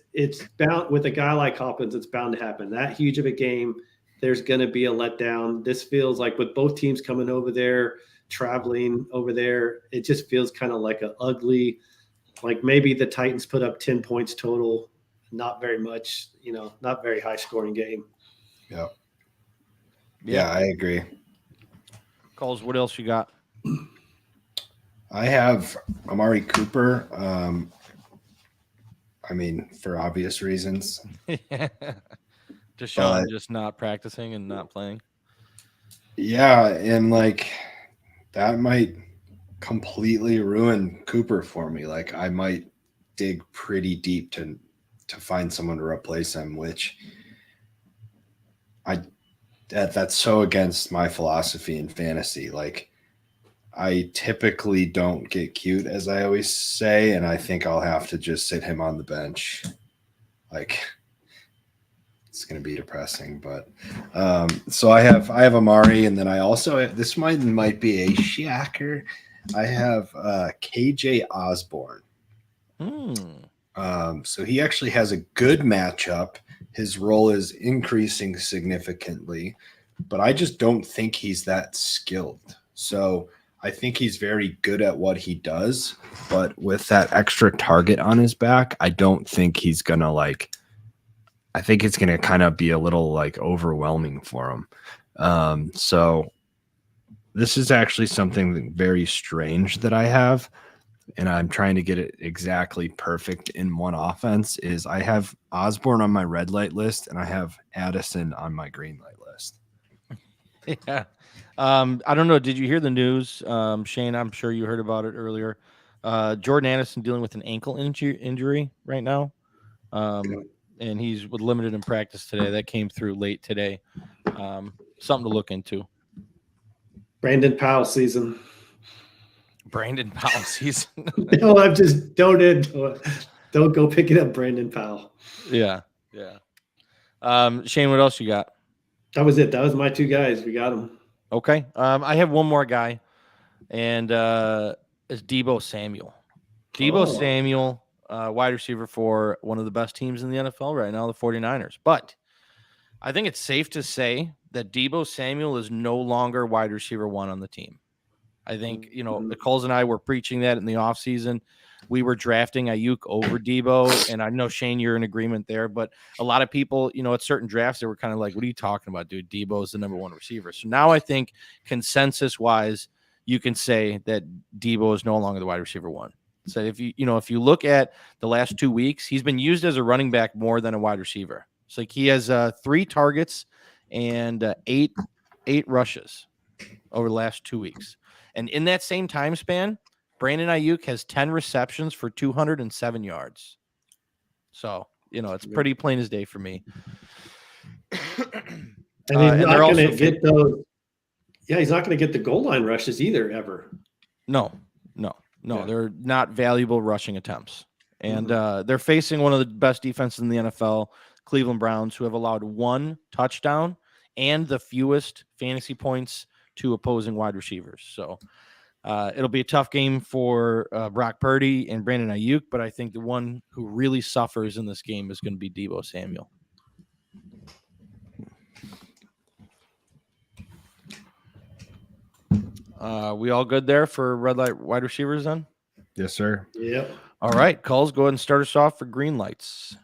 bound with a guy like Hopkins, it's bound to happen. That huge of a game, there's going to be a letdown. This feels like with both teams coming over there, traveling over there, it just feels kind of like an ugly, like maybe the Titans put up 10 points total, not very much, not very high scoring game. Yeah, I agree. Kulz, what else you got? I have Amari Cooper. I mean, for obvious reasons. Deshaun just not practicing and not playing. Yeah, and like that might completely ruin Cooper for me. Like I might dig pretty deep to find someone to replace him, which that's so against my philosophy in fantasy. Like I typically don't get cute, as I always say, and I think I'll have to just sit him on the bench. Like it's going to be depressing, but so I have Amari, and then I also this might be a shocker. I have KJ Osborne. So he actually has a good matchup. His role is increasing significantly, but I just don't think he's that skilled. So I think he's very good at what he does, but with that extra target on his back, I don't think he's going to I think it's going to kind of be a little overwhelming for him. So this is actually something very strange that I have, and I'm trying to get it exactly perfect in one offense. Is I have Osborne on my red light list, and I have Addison on my green light list. Yeah. I don't know. Did you hear the news? Shane, I'm sure you heard about it earlier. Jordan Addison dealing with an ankle injury right now. And he's limited in practice today. That came through late today. Something to look into. Brandon Powell season. No, I'm just don't go picking up Brandon Powell. Yeah. Shane, what else you got? That was it. That was my two guys. We got them. Okay. I have one more guy, and it's Deebo Samuel. Samuel, wide receiver for one of the best teams in the NFL right now, the 49ers. But I think it's safe to say that Deebo Samuel is no longer wide receiver one on the team. I think, Nicole's and I were preaching that in the offseason. We were drafting Ayuk over Deebo, and I know, Shane, you're in agreement there, but a lot of people, at certain drafts, they were kind of like, what are you talking about, dude? Deebo is the number one receiver. So now I think consensus-wise, you can say that Deebo is no longer the wide receiver one. So if you look at the last 2 weeks, he's been used as a running back more than a wide receiver. It's like he has 3 targets and 8 rushes over the last 2 weeks. And in that same time span, Brandon Ayuk has 10 receptions for 207 yards. So, it's pretty plain as day for me. And he's not going to get those. Yeah, he's not going to get the goal line rushes either, ever. No, yeah. They're not valuable rushing attempts. And they're facing one of the best defenses in the NFL, Cleveland Browns, who have allowed 1 touchdown and the fewest fantasy points to opposing wide receivers. So it'll be a tough game for Brock Purdy and Brandon Ayuk, but I think the one who really suffers in this game is going to be Deebo Samuel. We all good there for red light wide receivers then? Yes, sir. Yep. All right, Kulz, go ahead and start us off for green lights.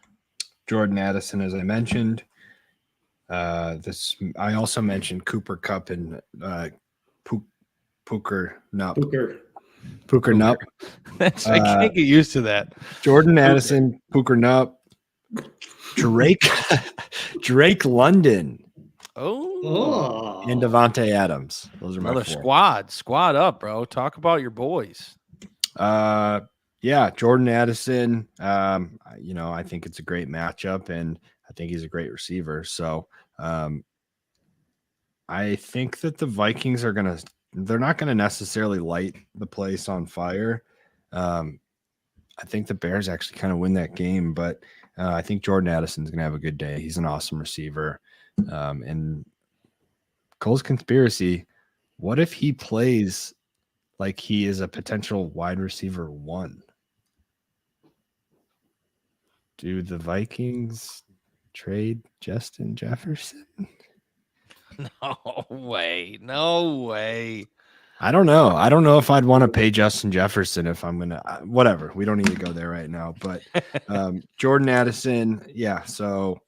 Jordan Addison, as I mentioned. I also mentioned Cooper Kupp and Puker Nup. Puker. Nup. I can't get used to that. Jordan Addison, Puker Nup. Drake London. Oh, And Devontae Adams. Those are another my 4. squad up, bro. Talk about your boys. Yeah, Jordan Addison. I think it's a great matchup, and I think he's a great receiver. So, I think that the Vikings they're not gonna necessarily light the place on fire. I think the Bears actually kind of win that game, but I think Jordan Addison's gonna have a good day. He's an awesome receiver, and Cole's conspiracy. What if he plays like he is a potential wide receiver 1? Do the Vikings trade Justin Jefferson? No way. No way. I don't know. I don't know if I'd want to pay Justin Jefferson if I'm going to, whatever. We don't need to go there right now. But Jordan Addison, yeah. So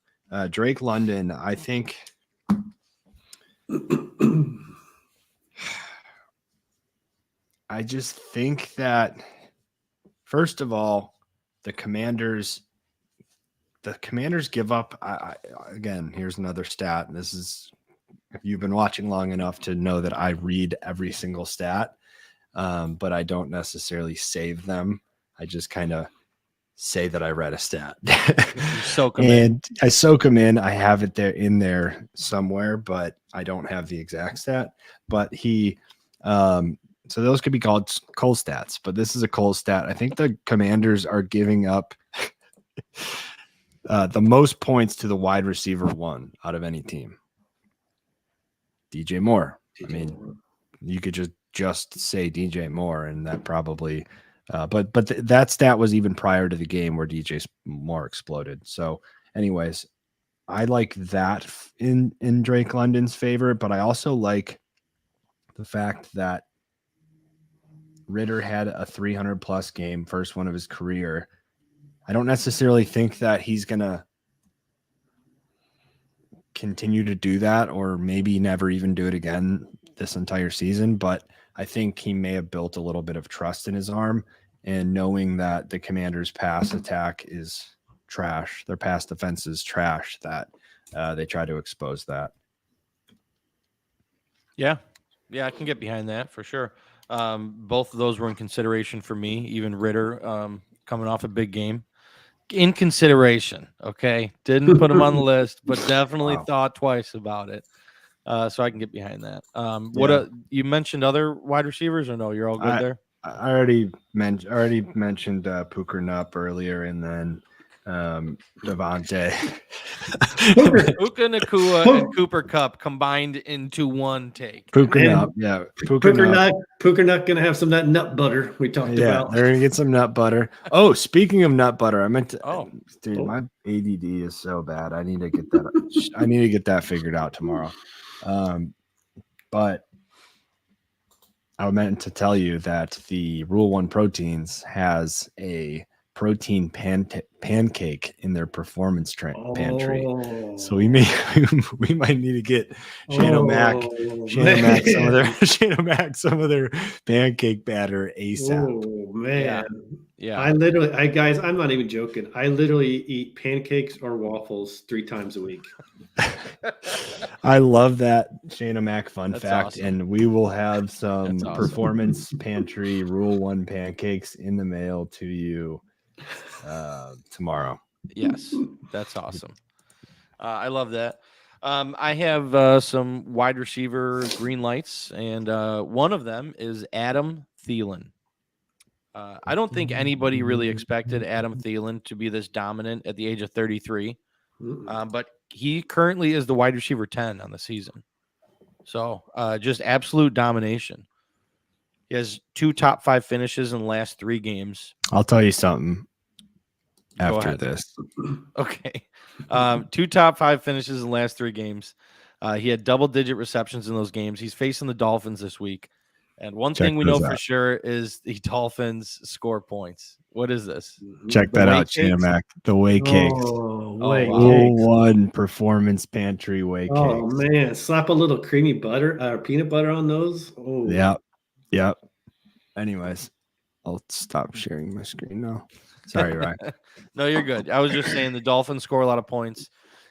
Drake London, I think. I just think that, first of all, the Commanders give up. Again, here's another stat. This is, if you've been watching long enough to know that I read every single stat, but I don't necessarily save them. I just kind of say that I read a stat. I soak them in. I have it in there somewhere, but I don't have the exact stat. But so those could be called Cole stats, but this is a Cole stat. I think the Commanders are giving up the most points to the wide receiver 1 out of any team. DJ Moore. I mean, you could just say DJ Moore, and that probably, but that stat was even prior to the game where DJ Moore exploded. So, anyways, I like that in Drake London's favor, but I also like the fact that Ritter had a 300+ game, first one of his career. I don't necessarily think that he's going to continue to do that, or maybe never even do it again this entire season. But I think he may have built a little bit of trust in his arm, and knowing that the Commanders' pass attack is trash, their pass defense is trash, that they try to expose that. Yeah, I can get behind that for sure. Both of those were in consideration for me, even Ritter coming off a big game. In consideration, okay? Didn't put him on the list, but definitely thought twice about it. So I can get behind that. You mentioned other wide receivers, or no? You're all good there? I already mentioned Puker Nup earlier, and then Devontae. Puka Nacua and Cooper Kupp combined into one take. Puker Nup, yeah. Puker Nup gonna have some of that nut butter we talked about. They're gonna get some nut butter. Oh, speaking of nut butter, I meant to. Dude, my ADD is so bad. I need to get that. I need to get that figured out tomorrow. But I meant to tell you that the Rule 1 Proteins has a protein pancake in their performance pantry. So we might need to get Shane O'Mac some of their pancake batter ASAP. Oh man. Yeah. I'm not even joking. I literally eat pancakes or waffles 3 times a week. I love that Shane O'Mac fun fact. Awesome. And we will have some performance pantry Rule 1 pancakes in the mail to you tomorrow. Yes, that's awesome. I love that. I have some wide receiver green lights, and one of them is Adam Thielen. I don't think anybody really expected Adam Thielen to be this dominant at the age of 33, but he currently is the wide receiver 10 on the season. So just absolute domination. He has 2 top 5 finishes in the last 3 games. I'll tell you something after this. Okay. 2 top 5 finishes in the last 3 games. He had double-digit receptions in those games. He's facing the Dolphins this week. And one thing we know for sure is the Dolphins score points. What is this? Check that out, Shane O'Mac. The whey cakes. Rule 1 performance pantry whey cakes. Oh man, slap a little creamy butter or peanut butter on those. Oh yeah. Yep. Anyways, I'll stop sharing my screen now. Sorry, Ryan. No, you're good. I was just saying the Dolphins score a lot of points,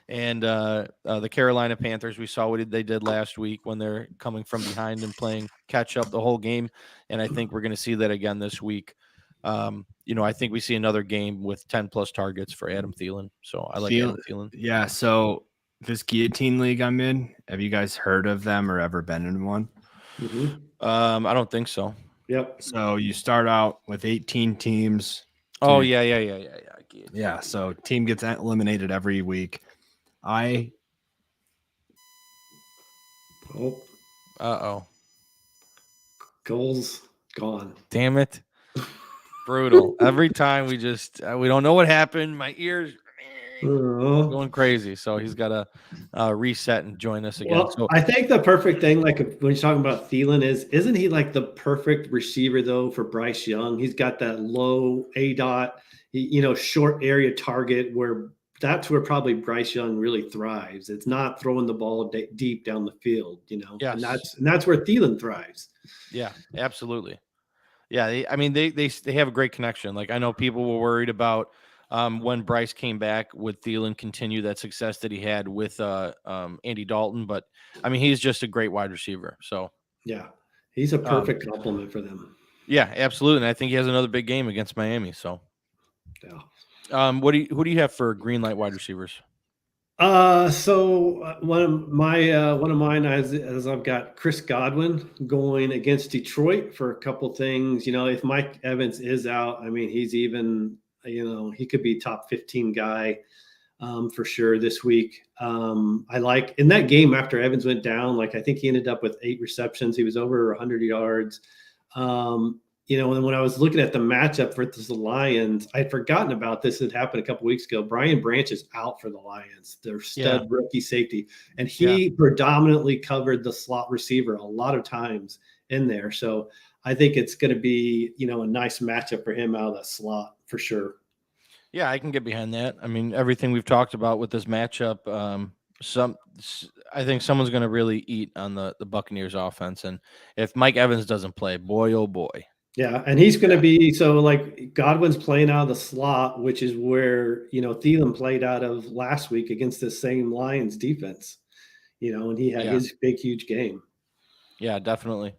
and the Carolina Panthers, we saw what they did last week when they're coming from behind and playing catch up the whole game, and I think we're going to see that again this week. I think we see another game with 10+ targets for Adam Thielen. So I like Adam Thielen. Yeah. So this guillotine league I'm in, have you guys heard of them or ever been in one? Mm-hmm. I don't think so. Yep. So you start out with 18 teams. Oh, yeah. Yeah. So team gets eliminated every week. Oh. Uh-oh. Goals gone. Damn it. Brutal. Every time we don't know what happened. My ears going crazy. So he's got to reset and join us again. Well, so I think the perfect thing, like when you're talking about Thielen, isn't he like the perfect receiver though for Bryce Young? He's got that low ADOT, short area target that's where probably Bryce Young really thrives. It's not throwing the ball deep down the field, Yes. and that's where Thielen thrives. Yeah, absolutely. Yeah, they have a great connection. Like I know people were worried about when Bryce came back, would Thielen continue that success that he had with Andy Dalton? But I mean, he's just a great wide receiver. So yeah, he's a perfect complement for them. Yeah, absolutely. And I think he has another big game against Miami. So yeah. Who do you have for green light wide receivers? So one of mine is I've got Chris Godwin going against Detroit for a couple things. If Mike Evans is out, I mean, he's even, he could be top 15 guy for sure this week. I like in that game after Evans went down, like I think he ended up with 8 receptions. He was over 100 yards. And when I was looking at the matchup for the Lions, I'd forgotten about this. It happened a couple weeks ago. Brian Branch is out for the Lions. Their stud rookie safety. And he predominantly covered the slot receiver a lot of times in there. So I think it's going to be, a nice matchup for him out of that slot for sure. Yeah, I can get behind that. I mean, everything we've talked about with this matchup, I think someone's going to really eat on the Buccaneers offense. And if Mike Evans doesn't play, boy, oh boy. Yeah, and he's going to be like Godwin's playing out of the slot, which is where Thielen played out of last week against the same Lions defense. And he had his big, huge game. Yeah, definitely.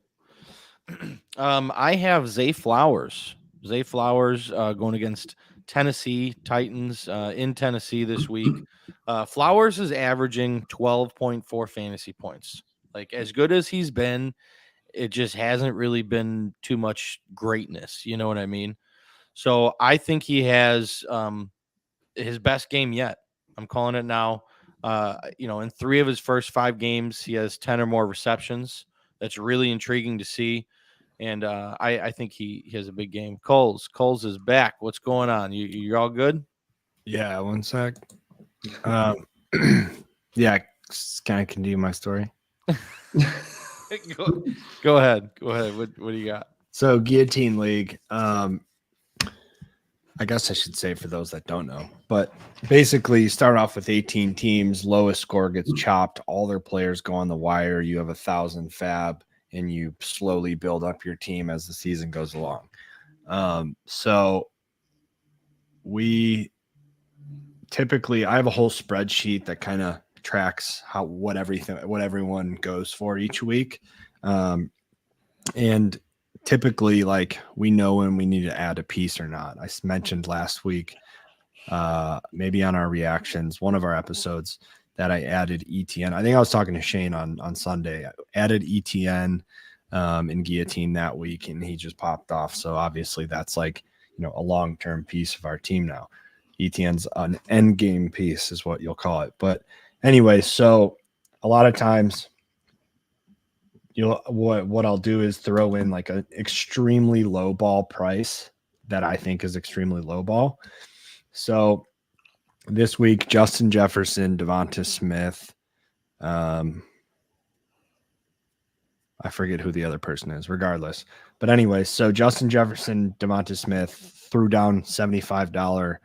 I have Zay Flowers. Zay Flowers going against Tennessee Titans in Tennessee this week. Flowers is averaging 12.4 fantasy points. Like as good as he's been, it just hasn't really been too much greatness. You know what I mean? So I think he has his best game yet. I'm calling it now. In 3 of his first 5 games, he has 10 or more receptions. That's really intriguing to see. And I think he has a big game. Kulz is back. What's going on? You're all good? Yeah, one sec. Yeah, can I continue my story? Go ahead. What do you got? So guillotine league. I guess I should say for those that don't know, but basically you start off with 18 teams. Lowest score gets chopped. All their players go on the wire. You have 1,000 fab, and you slowly build up your team as the season goes along. So we typically, I have a whole spreadsheet that kind of tracks what everyone goes for each week. And typically, like, we know when we need to add a piece or not. I mentioned last week, maybe on our reactions, one of our episodes, that I added ETN. I think I was talking to Shane on Sunday. I added ETN in guillotine that week, and he just popped off. So obviously that's like, a long-term piece of our team now. ETN's an end game piece is what you'll call it. But anyway, so a lot of times what I'll do is throw in like an extremely low ball price that I think is extremely low ball. So this week, Justin Jefferson, Devonta Smith, I forget who the other person is, regardless. But anyway, so Justin Jefferson, Devonta Smith threw down $75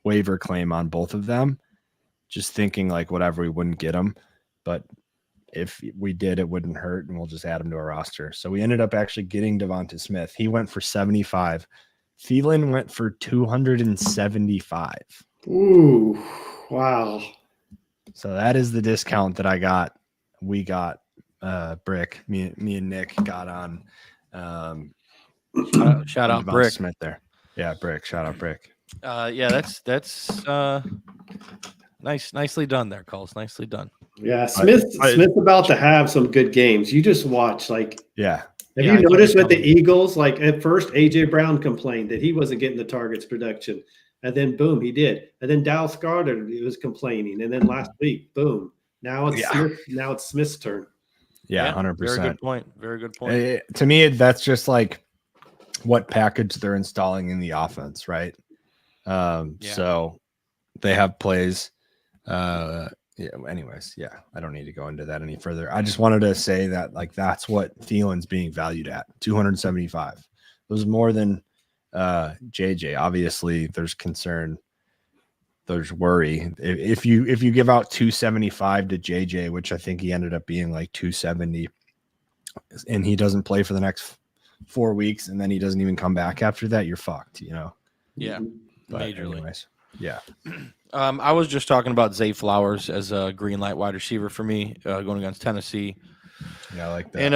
waiver claim on both of them, just thinking like whatever, we wouldn't get them. But if we did, it wouldn't hurt, and we'll just add him to our roster. So we ended up actually getting Devonta Smith. He went for 75. Thielen went for 275. Ooh, wow. So that is the discount that I got. We got Brick. Me and Nick got on. Shout out Devonta Brick Smith there. Yeah, Brick. Shout out Brick. Yeah, that's nicely done there, Kulz. Nicely done. Yeah, Smith's about to have some good games. You just watch, like, yeah. Have you noticed with the Eagles, like at first, A.J. Brown complained that he wasn't getting the targets production. And then, boom, he did. And then Dallas Goedert was complaining. And then last week, boom. Now it's Smith's turn. Yeah, 100%. Very good point. Very good point. To me, that's just like what package they're installing in the offense, right? So they have plays. Anyways, I don't need to go into that any further. I just wanted to say that, like, that's what Thielen's being valued at, 275. It was more than JJ. Obviously, there's concern, there's worry. If you give out 275 to JJ, which I think he ended up being like 270, and he doesn't play for the next 4 weeks, and then he doesn't even come back after that, you're fucked, Yeah, but majorly. Anyways, yeah. I was just talking about Zay Flowers as a green light wide receiver for me going against Tennessee. Yeah, I like that. And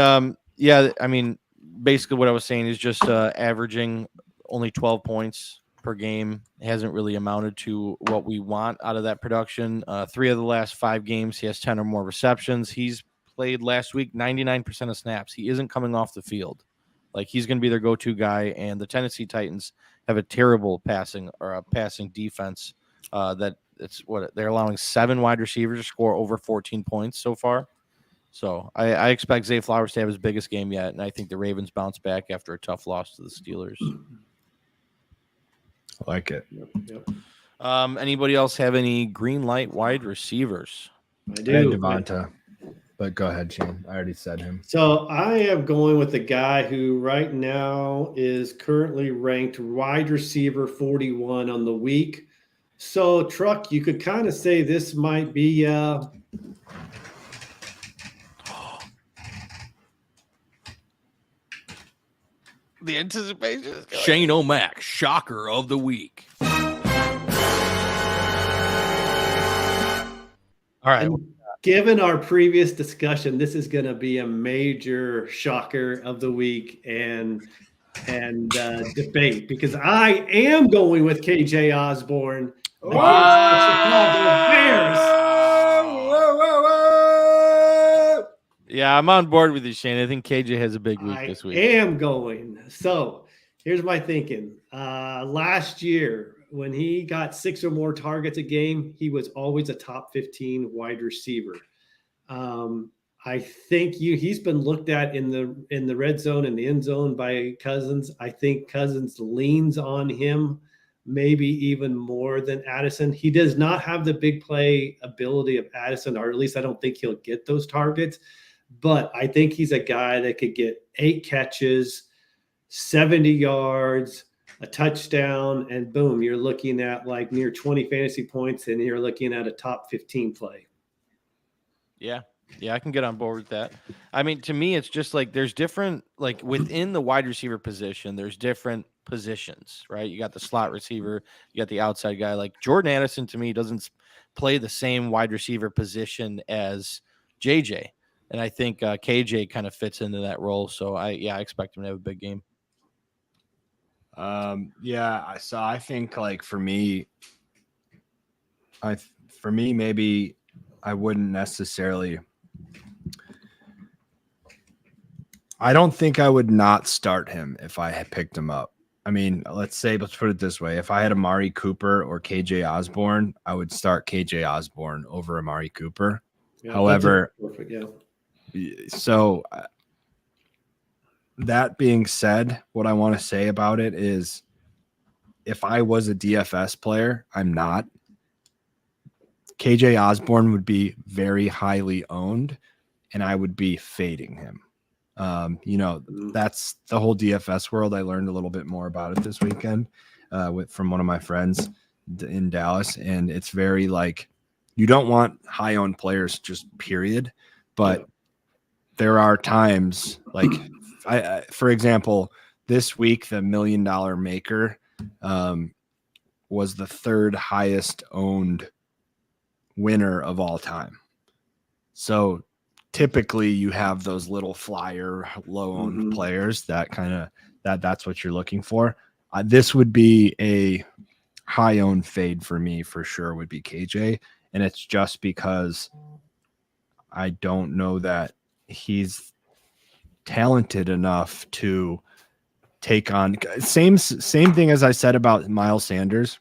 I mean, basically what I was saying is just averaging only 12 points per game hasn't really amounted to what we want out of that production. 3 of the last 5 games, he has 10 or more receptions. He's played last week 99% of snaps. He isn't coming off the field. Like, he's going to be their go-to guy. And the Tennessee Titans have a terrible passing defense. They're allowing 7 wide receivers to score over 14 points so far. So I expect Zay Flowers to have his biggest game yet, and I think the Ravens bounce back after a tough loss to the Steelers. I like it. Yep. Anybody else have any green light wide receivers? I do. Devonta, but go ahead, Shane. I already said him. So I am going with the guy who right now is currently ranked wide receiver 41 on the week. So, Truck, you could kind of say this might be the anticipation is going. Shane O'Mac, shocker of the week. All right. And given our previous discussion, this is going to be a major shocker of the week and debate, because I am going with KJ Osborne. Whoa! Yeah, I'm on board with you, Shane. I think KJ has a big week this week. I am going. So here's my thinking. Last year, when he got 6 or more targets a game, he was always a top 15 wide receiver. I think he's been looked at in the red zone and the end zone by Cousins. I think Cousins leans on him maybe even more than Addison. He does not have the big play ability of Addison, or at least I don't think he'll get those targets. But I think he's a guy that could get 8 catches, 70 yards, a touchdown, and boom, you're looking at like near 20 fantasy points, and you're looking at a top 15 play. Yeah, I can get on board with that. I mean, to me, it's just like there's different, like within the wide receiver position, there's different positions, right? You got the slot receiver, you got the outside guy. Like Jordan Addison, to me, doesn't play the same wide receiver position as JJ. And I think KJ kind of fits into that role. So I expect him to have a big game. So I think, like, for me, maybe I wouldn't necessarily. I don't think I would not start him if I had picked him up. I mean, let's put it this way. If I had Amari Cooper or KJ Osborne, I would start KJ Osborne over Amari Cooper. Yeah, however, perfect, yeah. So that being said, what I want to say about it is, if I was a DFS player, I'm not. KJ Osborne would be very highly owned, and I would be fading him. That's the whole DFS world. I learned a little bit more about it this weekend from one of my friends in Dallas, and it's very like, you don't want high owned players, just period. but there are times like for example, this week, the $1 Million Maker was the third highest owned winner of all time. So typically you have those little flyer low owned players that kind of that's what you're looking for. This would be a high owned fade for me for sure, would be KJ. And it's just because I don't know that he's talented enough to take on same thing as I said about Miles Sanders.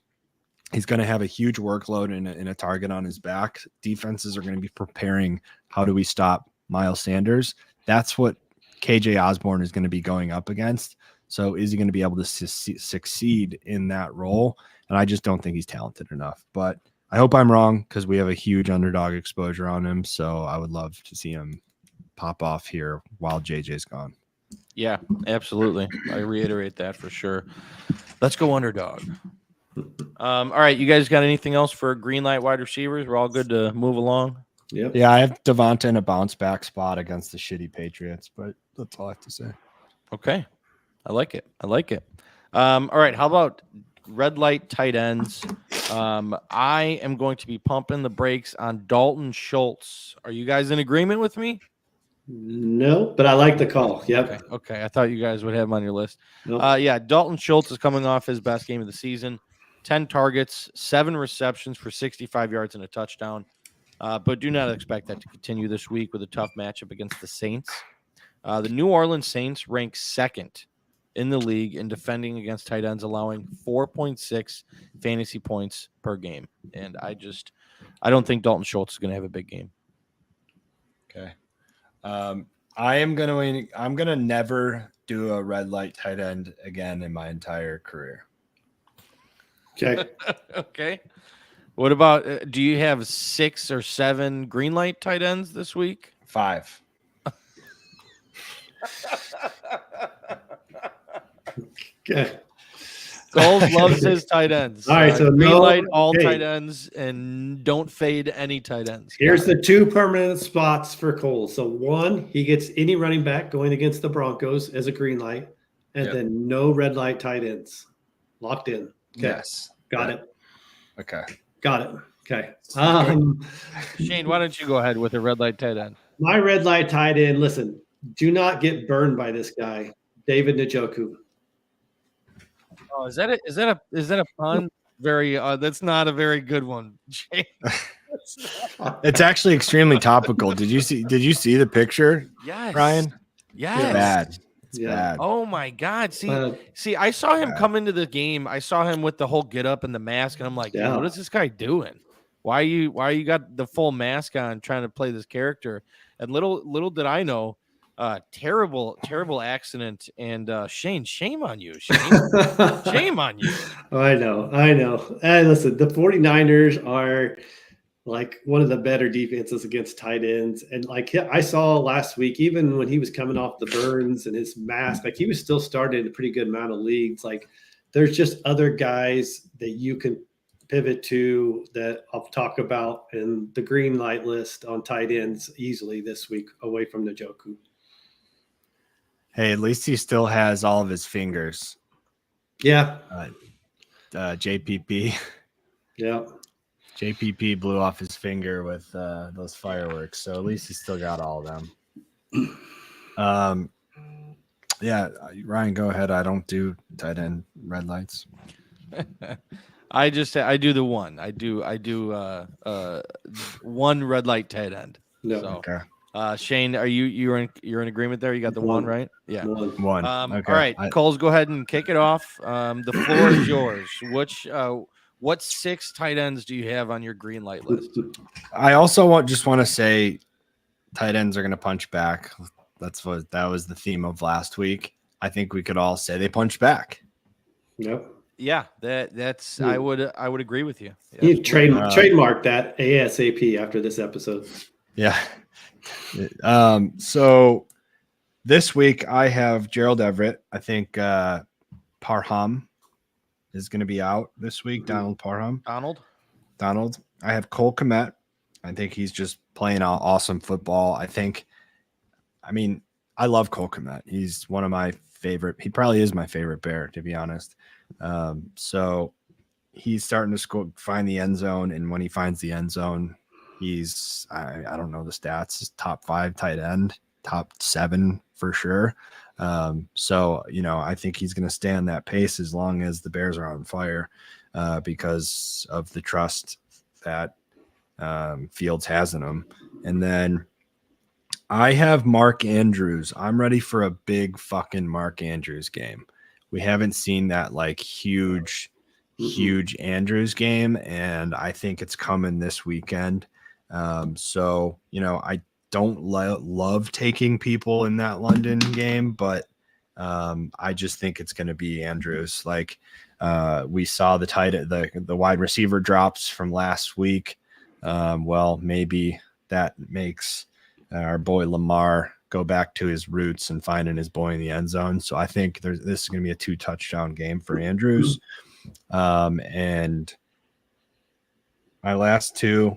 He's going to have a huge workload and a target on his back. Defenses are going to be preparing, how do we stop Miles Sanders? That's what KJ Osborne is going to be going up against. So is he going to be able to succeed in that role? And I just don't think he's talented enough. But I hope I'm wrong, because we have a huge underdog exposure on him. So I would love to see him pop off here while JJ's gone. Yeah, absolutely. I reiterate that for sure. Let's go underdog. All right, you guys got anything else for green light wide receivers? We're all good to move along. Yep. Yeah, I have Devonta in a bounce back spot against the shitty Patriots, but that's all I have to say. Okay, I like it. All right, how about red light tight ends? I am going to be pumping the brakes on Dalton Schultz. Are you guys in agreement with me? No, but I like the call. Yep. Okay. I thought you guys would have him on your list. Nope. Yeah, Dalton Schultz is coming off his best game of the season. 10 targets, 7 receptions for 65 yards and a touchdown. But do not expect that to continue this week with a tough matchup against the Saints. The New Orleans Saints rank second in the league in defending against tight ends, allowing 4.6 fantasy points per game. And I don't think Dalton Schultz is going to have a big game. Okay. I'm gonna never do a red light tight end again in my entire career. Okay. Okay. What about, do you have 6 or 7 green light tight ends this week? 5. Okay. Coles loves his tight ends. All right, so green light all hey. tight ends, and don't fade any tight ends. Here's the 2 permanent spots for Cole. So 1, he gets any running back going against the Broncos as a green light, and then no red light tight ends. Locked in. Okay. Yes. Got it. Okay. Got it. Okay. Shane, why don't you go ahead with a red light tight end? My red light tight end. Listen, do not get burned by this guy, David Njoku. Oh, is that a pun? Very that's not a very good one. Shane. It's actually extremely topical. Did you see the picture? Yes. Ryan? Yes. Bad. It's bad. Oh my God. See, I saw him come into the game. I saw him with the whole get up and the mask, and I'm like, what is this guy doing? Why you got the full mask on trying to play this character? And little did I know, terrible accident. And Shane, shame on you, Shane. Shame on you. I know. And listen, the 49ers are like one of the better defenses against tight ends. And like I saw last week, even when he was coming off the burns and his mask, like he was still starting a pretty good amount of leagues. Like there's just other guys that you can pivot to that I'll talk about in the green light list on tight ends easily this week away from Njoku. Hey, at least he still has all of his fingers. Yeah. JPP. Yeah. JPP blew off his finger with those fireworks, so at least he still got all of them. Yeah, Ryan, go ahead. I don't do tight end red lights. I do the one. I do one red light tight end. No. So, Okay. Shane, you're in agreement there? You got the one, right? Yeah. One. Okay. All right, Coles, go ahead and kick it off. The floor is yours. What 6 tight ends do you have on your green light list? I also just want to say tight ends are going to punch back. That was the theme of last week. I think we could all say they punch back. Yep. Yeah, that's I would agree with you. Yeah. You trademark that ASAP after this episode. Yeah. So this week I have Gerald Everett. I think Parham is going to be out this week. Donald Parham. Donald. I have Cole Kmet. I think he's just playing awesome football. I love Cole Kmet. He's one of my favorite. He probably is my favorite Bear, to be honest. So he's starting to find the end zone. And when he finds the end zone, he's, I don't know the stats, top 5 tight end, top 7 for sure. So, I think he's going to stay on that pace as long as the Bears are on fire, because of the trust that Fields has in him. And then I have Mark Andrews. I'm ready for a big fucking Mark Andrews game. We haven't seen that like huge Andrews game, and I think it's coming this weekend. So, I don't love taking people in that London game, but I just think it's going to be Andrews. Like we saw the wide receiver drops from last week. Well, maybe that makes our boy Lamar go back to his roots and finding his boy in the end zone. So I think this is going to be a 2 touchdown game for Andrews. And my last 2,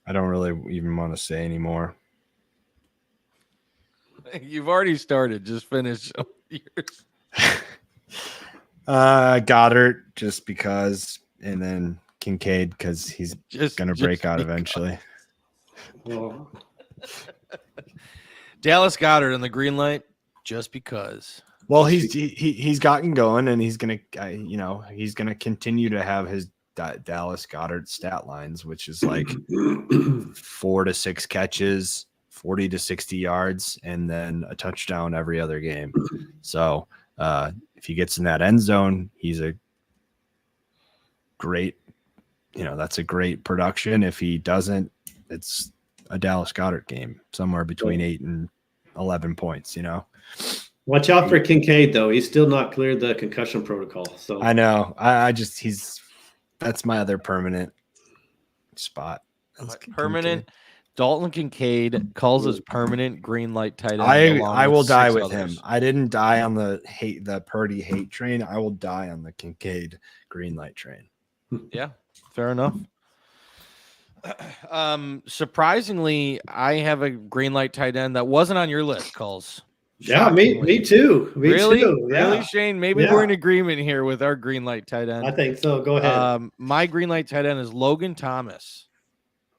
I don't really even want to say anymore. You've already started. Just finish yours. Goddard, just because, and then Kincaid, because he's going to break out eventually. Well, Dallas Goedert in the green light, just because. Well, he's gotten going, and he's gonna he's gonna continue to have his Dallas Goedert stat lines, which is like 4 to 6 catches, 40 to 60 yards, and then a touchdown every other game. So if he gets in that end zone, he's a great, that's a great production. If he doesn't, it's a Dallas Goedert game, somewhere between 8 and 11 points. Watch out for Kincaid, though. He's still not cleared the concussion protocol. So I know. That's my other permanent spot. Permanent. Dalton Kincaid calls his permanent green light tight end. I will die with him. I didn't die on the Purdy hate train. I will die on the Kincaid green light train. Yeah, fair enough. Surprisingly, I have a green light tight end that wasn't on your list, Kulz. Yeah, me too. Really? Too. Yeah. Really, Shane? Maybe we're in agreement here with our green light tight end. I think so. Go ahead. My green light tight end is Logan Thomas.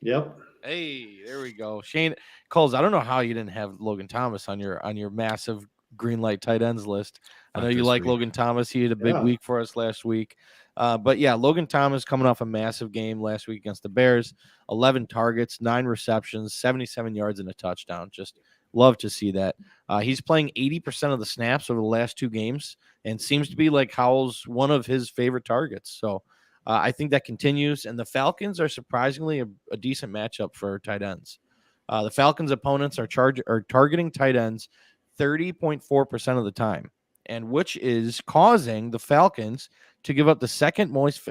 Yep. Hey, there we go. Shane, Kulz, I don't know how you didn't have Logan Thomas on your massive green light tight ends list. I know you like Logan Thomas. He had a big week for us last week. But yeah, Logan Thomas coming off a massive game last week against the Bears. 11 targets, 9 receptions, 77 yards, and a touchdown. Just love to see that. He's playing 80% of the snaps over the last 2 games and seems to be like Howell's one of his favorite targets. So I think that continues. And the Falcons are surprisingly a decent matchup for tight ends. The Falcons' opponents are targeting tight ends 30.4% of the time, and which is causing the Falcons to give up the second most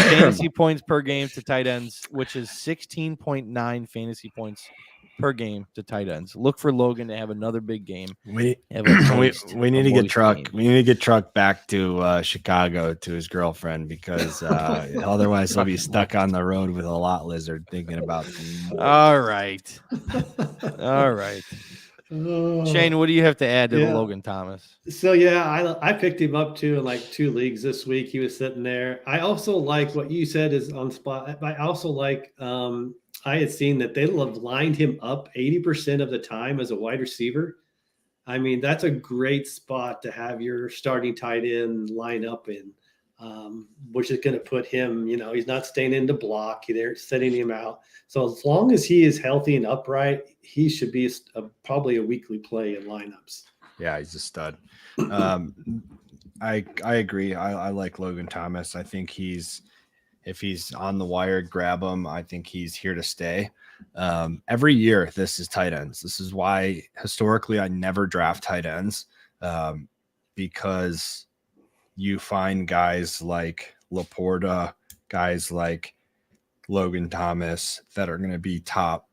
fantasy points per game to tight ends, which is 16.9 fantasy points per game to tight ends. Look for Logan to have another big game. We need to get Truck. We need to get Truck back to Chicago to his girlfriend, because otherwise he'll be stuck on the road with a lot lizard thinking about. All right. Shane, what do you have to add to the Logan Thomas? So yeah, I picked him up too in like 2 leagues this week. He was sitting there. I also like what you said is on spot. I also like I had seen that they have lined him up 80% of the time as a wide receiver. I mean, that's a great spot to have your starting tight end line up in, which is going to put him, he's not staying in to block. They're setting him out. So as long as he is healthy and upright, he should be probably a weekly play in lineups. Yeah, he's a stud. I agree. I like Logan Thomas. I think if he's on the wire, grab him. I think he's here to stay. Every year, this is tight ends. This is why historically I never draft tight ends, because you find guys like Laporta, guys like Logan Thomas that are going to be top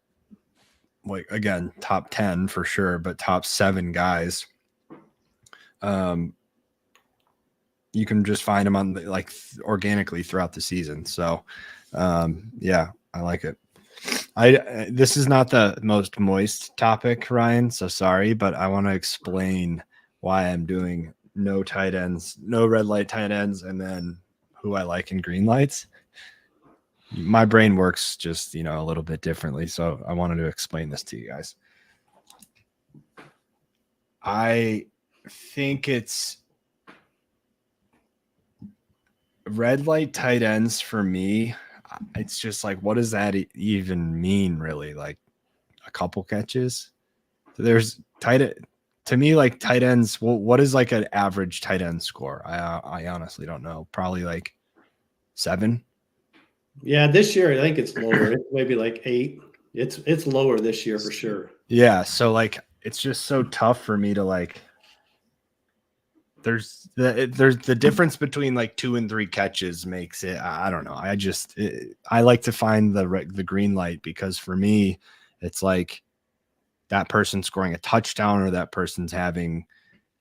10 for sure, but top 7 guys. you can just find them on like organically throughout the season. So yeah, I like it. This is not the most moist topic, Ryan, so sorry, but I want to explain why I'm doing no tight ends, no red light tight ends, and then who I like in green lights. My brain works just, a little bit differently, so I wanted to explain this to you guys. I think it's red light tight ends for me. It's just like, what does that even mean, really? Like a couple catches? There's to me, like tight ends. Well, what is like an average tight end score? I honestly don't know. Probably like 7. Yeah, this year I think it's lower. It's maybe like 8. It's lower this year for sure. Yeah, so like it's just so tough for me to like. There's the difference between like 2 and 3 catches makes it. I don't know. I like to find the green light, because for me, it's like that person scoring a touchdown or that person's having,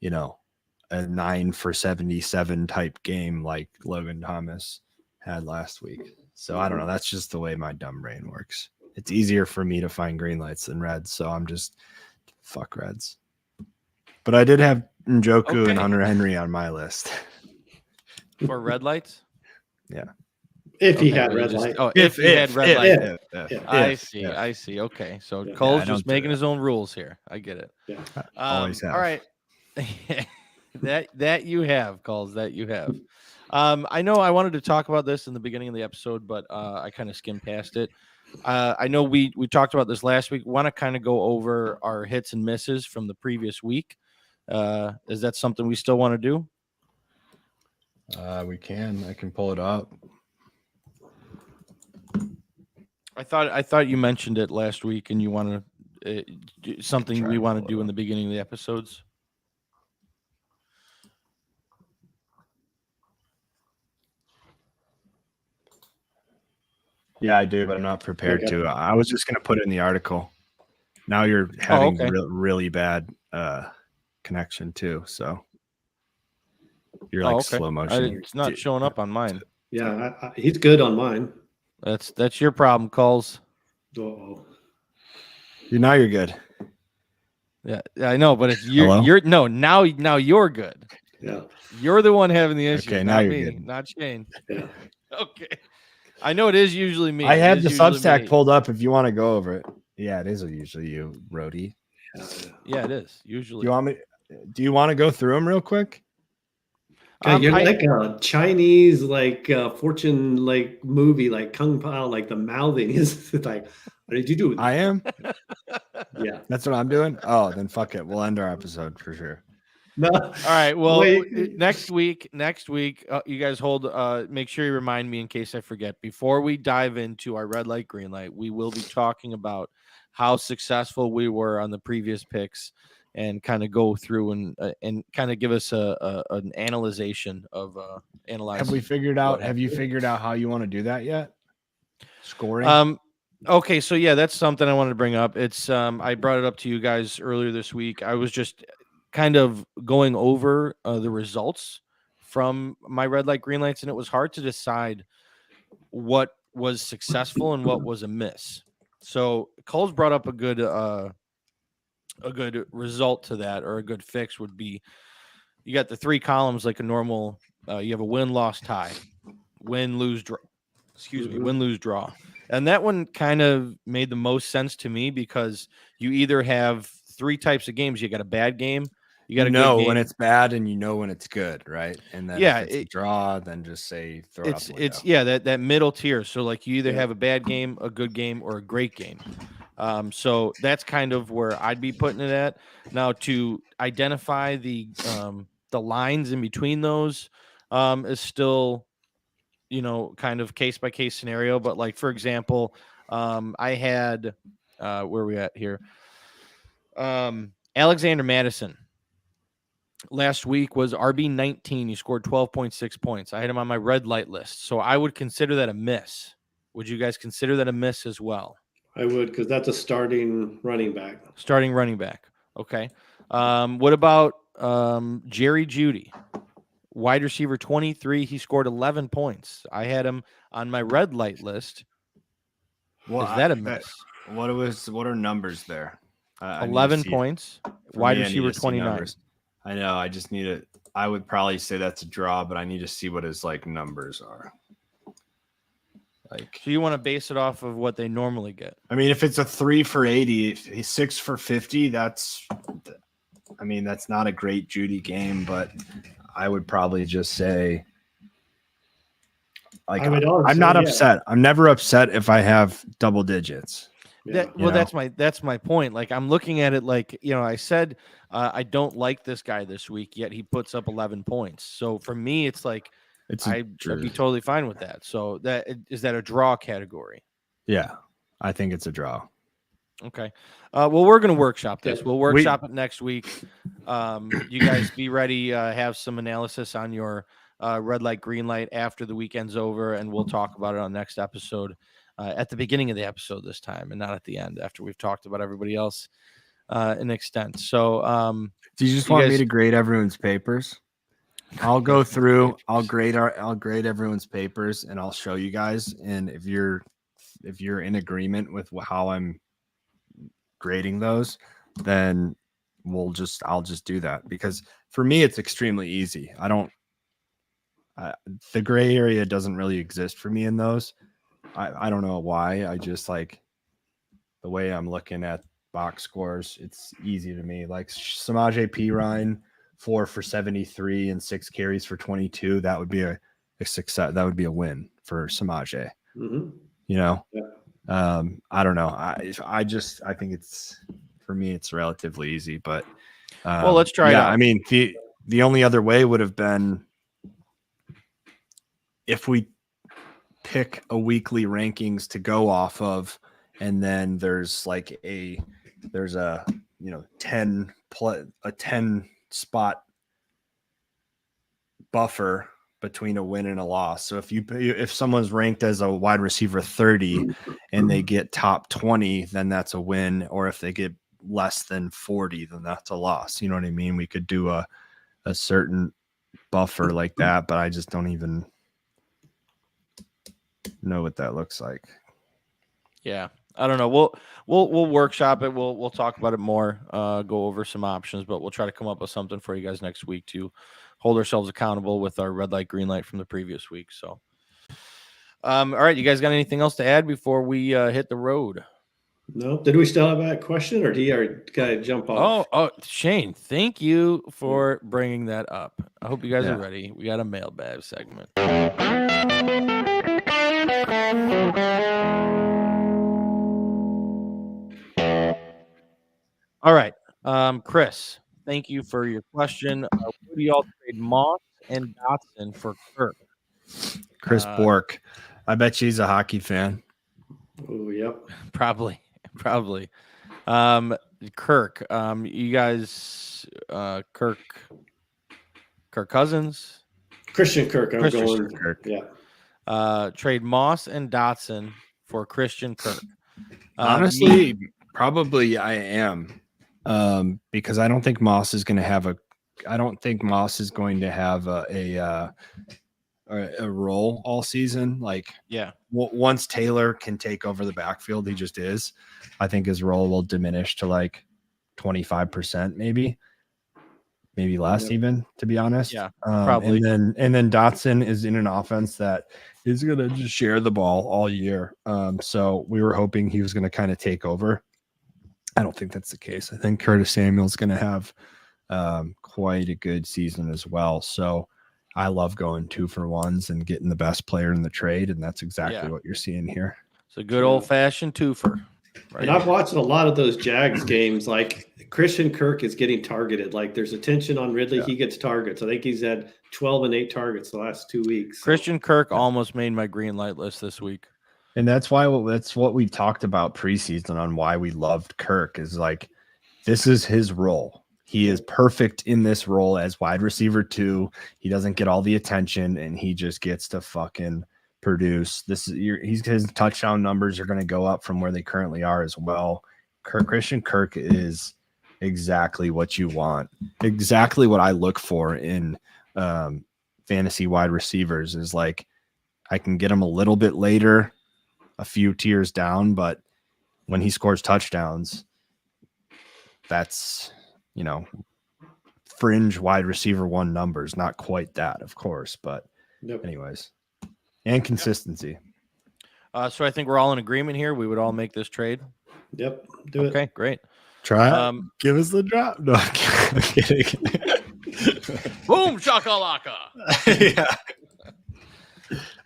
a 9 for 77 type game like Logan Thomas had last week. So I don't know. That's just the way my dumb brain works. It's easier for me to find green lights than reds. So I'm just fuck reds. But I did have Njoku and Hunter Henry on my list. For red lights? Yeah. If he had red light. Oh, if he had red light. If. I see. Okay. So Yeah. Cole's just making his own rules here. I get it. Yeah. Always have. All right. that you have, Coles, that you have. I know I wanted to talk about this in the beginning of the episode, but I kind of skimmed past it. I know we talked about this last week. Want to kind of go over our hits and misses from the previous week. Is that something we still want to do? We can. I can pull it up. I thought you mentioned it last week, and you want to something we want to do in the beginning of the episodes. Yeah, I do, but I'm not prepared to. I was just going to put it in the article. Now you're having really bad connection too, so you're like slow motion. It's not showing up on mine. Yeah, he's good on mine. That's your problem, Coles. Uh-oh. Now you're good. Yeah, I know, but it's you're now you're good. Yeah, you're the one having the issue. Okay, now you're me, good. Not Shane. Yeah. Okay. I know it is usually me. I have the Substack pulled up if you want to go over it. Yeah, it is usually you, Rhodey. Yeah, it is usually. Do you want to go through them real quick? You're like a Chinese fortune movie like Kung Pao, like the mouthing is like, what did you do? I am. Yeah, that's what I'm doing. Oh, then fuck it. We'll end our episode for sure. No. All right. Well, next week, you guys hold. Make sure you remind me in case I forget. Before we dive into our red light, green light, we will be talking about how successful we were on the previous picks, and kind of go through and kind of give us an analyzation of analyzing. Have you figured out how you want to do that yet? Scoring. Okay, so yeah, that's something I wanted to bring up. It's I brought it up to you guys earlier this week. I was just kind of going over the results from my red light, green lights, and it was hard to decide what was successful and what was a miss. So Cole's brought up a good result to that, or a good fix would be, you got the 3 columns like a normal. You have a win, loss, tie, win, lose, draw. Win, lose, draw. And that one kind of made the most sense to me, because you either have 3 types of games. You got a bad game. You got to know when it's bad, and you know when it's good, right? And then if it's a draw, then just say throw it out the window. That middle tier. So like you either have a bad game, a good game, or a great game. So that's kind of where I'd be putting it at. Now, to identify the lines in between those is still, kind of case by case scenario. But like, for example, I had where are we at here? Alexander Madison last week was RB 19. He scored 12.6 points. I had him on my red light list. So I would consider that a miss. Would you guys consider that a miss as well? I would, because that's a starting running back. Okay. What about Jerry Jeudy? wide receiver 23. He scored 11 points. I had him on my red light list. Well, Is that a miss? What are numbers there? I need to 11 see it. points. For Wide me, I need receiver to see 29. numbers. I know. I just need it. I would probably say that's a draw, but I need to see what his like numbers are. Like, So you want to base it off of what they normally get? I mean, if it's a 3 for 80, if he's 6 for 50, that's not a great Judy game, but I would probably just say, like, I'm not upset. I'm never upset if I have double digits. That's my point. Like, I'm looking at it like, I said, I don't like this guy this week, yet he puts up 11 points. So for me, it's like, I'd be totally fine with that. So is that a draw category? Yeah, I think it's a draw. Okay. Well, we're going to workshop this. We'll workshop it next week. You guys be ready. Have some analysis on your red light, green light after the weekend's over, and we'll talk about it on next episode at the beginning of the episode this time and not at the end after we've talked about everybody else in extent. So do you just want me to grade everyone's papers? I'll go through, I'll grade everyone's papers and I'll show you guys. And if you're in agreement with how I'm grading those, then I'll just do that, because for me, it's extremely easy. The gray area doesn't really exist for me in those. I don't know why. I just like the way I'm looking at box scores. It's easy to me. Like Samaje Perine, 4 for 73 and 6 carries for 22. That would be a success. That would be a win for Samaje. Mm-hmm. Yeah. I don't know. I think it's, for me, it's relatively easy, but well, let's try it out. I mean, the only other way would have been if we pick a weekly rankings to go off of, and then there's a 10 spot buffer between a win and a loss. So if someone's ranked as a wide receiver 30 and they get top 20, then that's a win. Or if they get less than 40, then that's a loss. You know what I mean? We could do a certain buffer like that, but I just don't even know what that looks like. Yeah. I don't know. We'll workshop it. We'll talk about it more, go over some options, but we'll try to come up with something for you guys next week to hold ourselves accountable with our red light, green light from the previous week. So, all right, you guys got anything else to add before we hit the road? No. Did we still have a question, or do you got to jump off? Oh, Shane, thank you for bringing that up. I hope you guys are ready. We got a mailbag segment. All right, Chris, thank you for your question. Would you all trade Moss and Dotson for Kirk? Chris Bork. I bet she's a hockey fan. Oh, yep. Probably. Kirk, you guys, Kirk Cousins? Christian Kirk. Kirk. Yeah. Trade Moss and Dotson for Christian Kirk. Honestly, probably I am. Because I don't think Moss is going to have a role all season. Like, once Taylor can take over the backfield, he just is. I think his role will diminish to like 25%, maybe less, even, to be honest. Yeah, probably. And then Dotson is in an offense that is going to just share the ball all year. So we were hoping he was going to kind of take over. I don't think that's the case. I think Curtis Samuel's going to have quite a good season as well. So I love going 2-for-1s and getting the best player in the trade, and that's exactly what you're seeing here. It's a good old-fashioned twofer. Right? And I've watched a lot of those Jags games. Like, Christian Kirk is getting targeted. Like, there's attention on Ridley. He gets targets. I think he's had 12 and 8 targets the last 2 weeks. Christian Kirk almost made my green light list this week. And that's what we talked about preseason on why we loved Kirk, is like, this is his role. He is perfect in this role as wide receiver 2. He doesn't get all the attention, and he just gets to fucking produce. His touchdown numbers are going to go up from where they currently are as well. Christian Kirk is exactly what you want, exactly what I look for in fantasy wide receivers is like I can get him a little bit later, a few tiers down, but when he scores touchdowns, that's, fringe wide receiver 1 numbers. Not quite that, of course, but anyways, and consistency. So I think we're all in agreement here. We would all make this trade. Yep. Do it. Okay, great. Try it. Give us the drop. No, I'm kidding. Boom shakalaka. Yeah.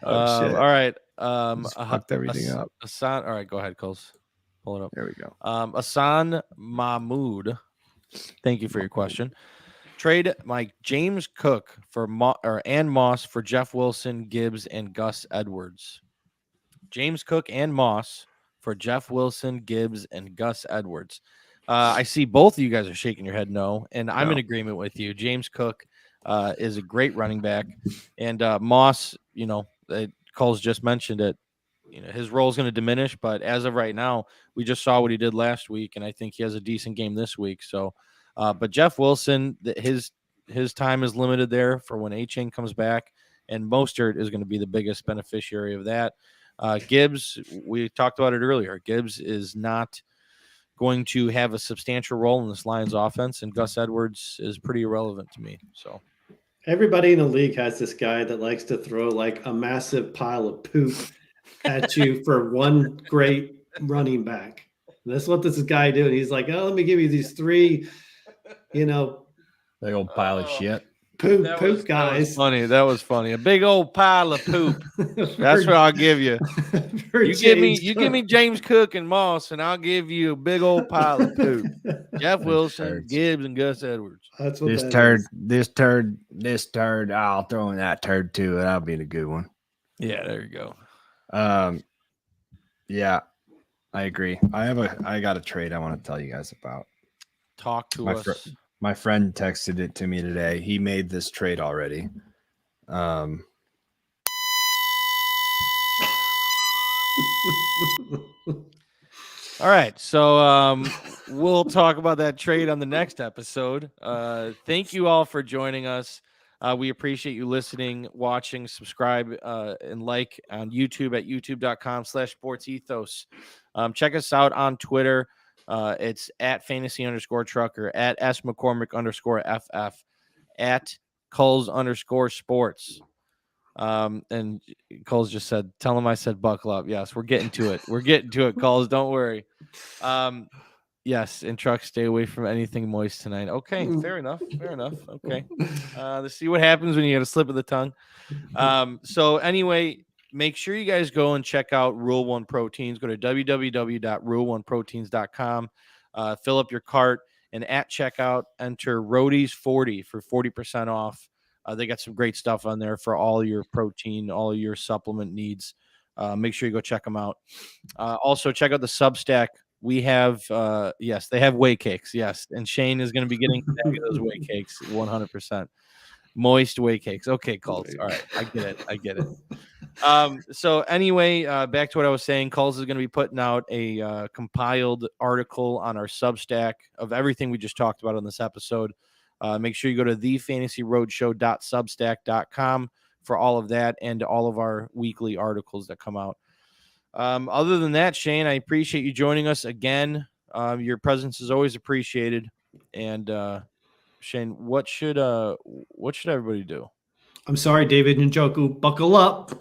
Oh, shit. All right. Just fucked everything up. All right, go ahead, Kulz. Pull it up. There we go. Asan Mahmood, thank you for your question. Trade my James Cook for and Moss for Jeff Wilson, Gibbs, and Gus Edwards. James Cook and Moss for Jeff Wilson, Gibbs, and Gus Edwards. I see both of you guys are shaking your head no, and I'm in agreement with you. James Cook is a great running back, and Moss, Kulz just mentioned it. His role is going to diminish, but as of right now, we just saw what he did last week, and I think he has a decent game this week. So, but Jeff Wilson, his time is limited there for when A-Chain comes back, and Mostert is going to be the biggest beneficiary of that. Gibbs, we talked about it earlier. Gibbs is not going to have a substantial role in this Lions offense, and Gus Edwards is pretty irrelevant to me. So everybody in the league has this guy that likes to throw like a massive pile of poop at you for one great running back. And that's what this is guy doing. He's like, oh, let me give you these 3, big old pile of shit. Poop That guys. was funny. A big old pile of poop. That's what I'll give you. You give me James Cook and Moss, and I'll give you a big old pile of poop. Jeff Wilson, Gibbs, and Gus Edwards. That's what this turd. I'll throw in that turd too. That'll be the good one. Yeah, there you go. Yeah, I agree. I got a trade I want to tell you guys about. Talk to us. My friend texted it to me today. He made this trade already. All right. So we'll talk about that trade on the next episode. Thank you all for joining us. We appreciate you listening, watching, subscribe, and like on YouTube at youtube.com/sportsethos. Check us out on Twitter. It's at fantasy_trucker, at smccormick_ff, at Kulz_sports. And Kulz just said, tell him I said buckle up. Yes, we're getting to it. Kulz. Don't worry. Yes, and Truck, stay away from anything moist tonight. Okay, fair enough. Okay. Let's see what happens when you get a slip of the tongue. So anyway, make sure you guys go and check out Rule 1 Proteins. Go to www.rule1proteins.com. Fill up your cart, and at checkout, enter Roadies40 for 40% off. They got some great stuff on there for all your protein, all your supplement needs. Make sure you go check them out. Also, check out the Substack. We have, they have whey cakes. Yes, and Shane is going to be getting a bag of those whey cakes, 100%. Moist whey cakes. Okay, Kulz. All right, I get it. So anyway, back to what I was saying. Kulz is going to be putting out a compiled article on our Substack of everything we just talked about on this episode. Make sure you go to thefantasyroadshow.substack.com for all of that and all of our weekly articles that come out. Other than that, Shane, I appreciate you joining us again. Your presence is always appreciated. And Shane, what should everybody do? I'm sorry, David Njoku. Buckle up.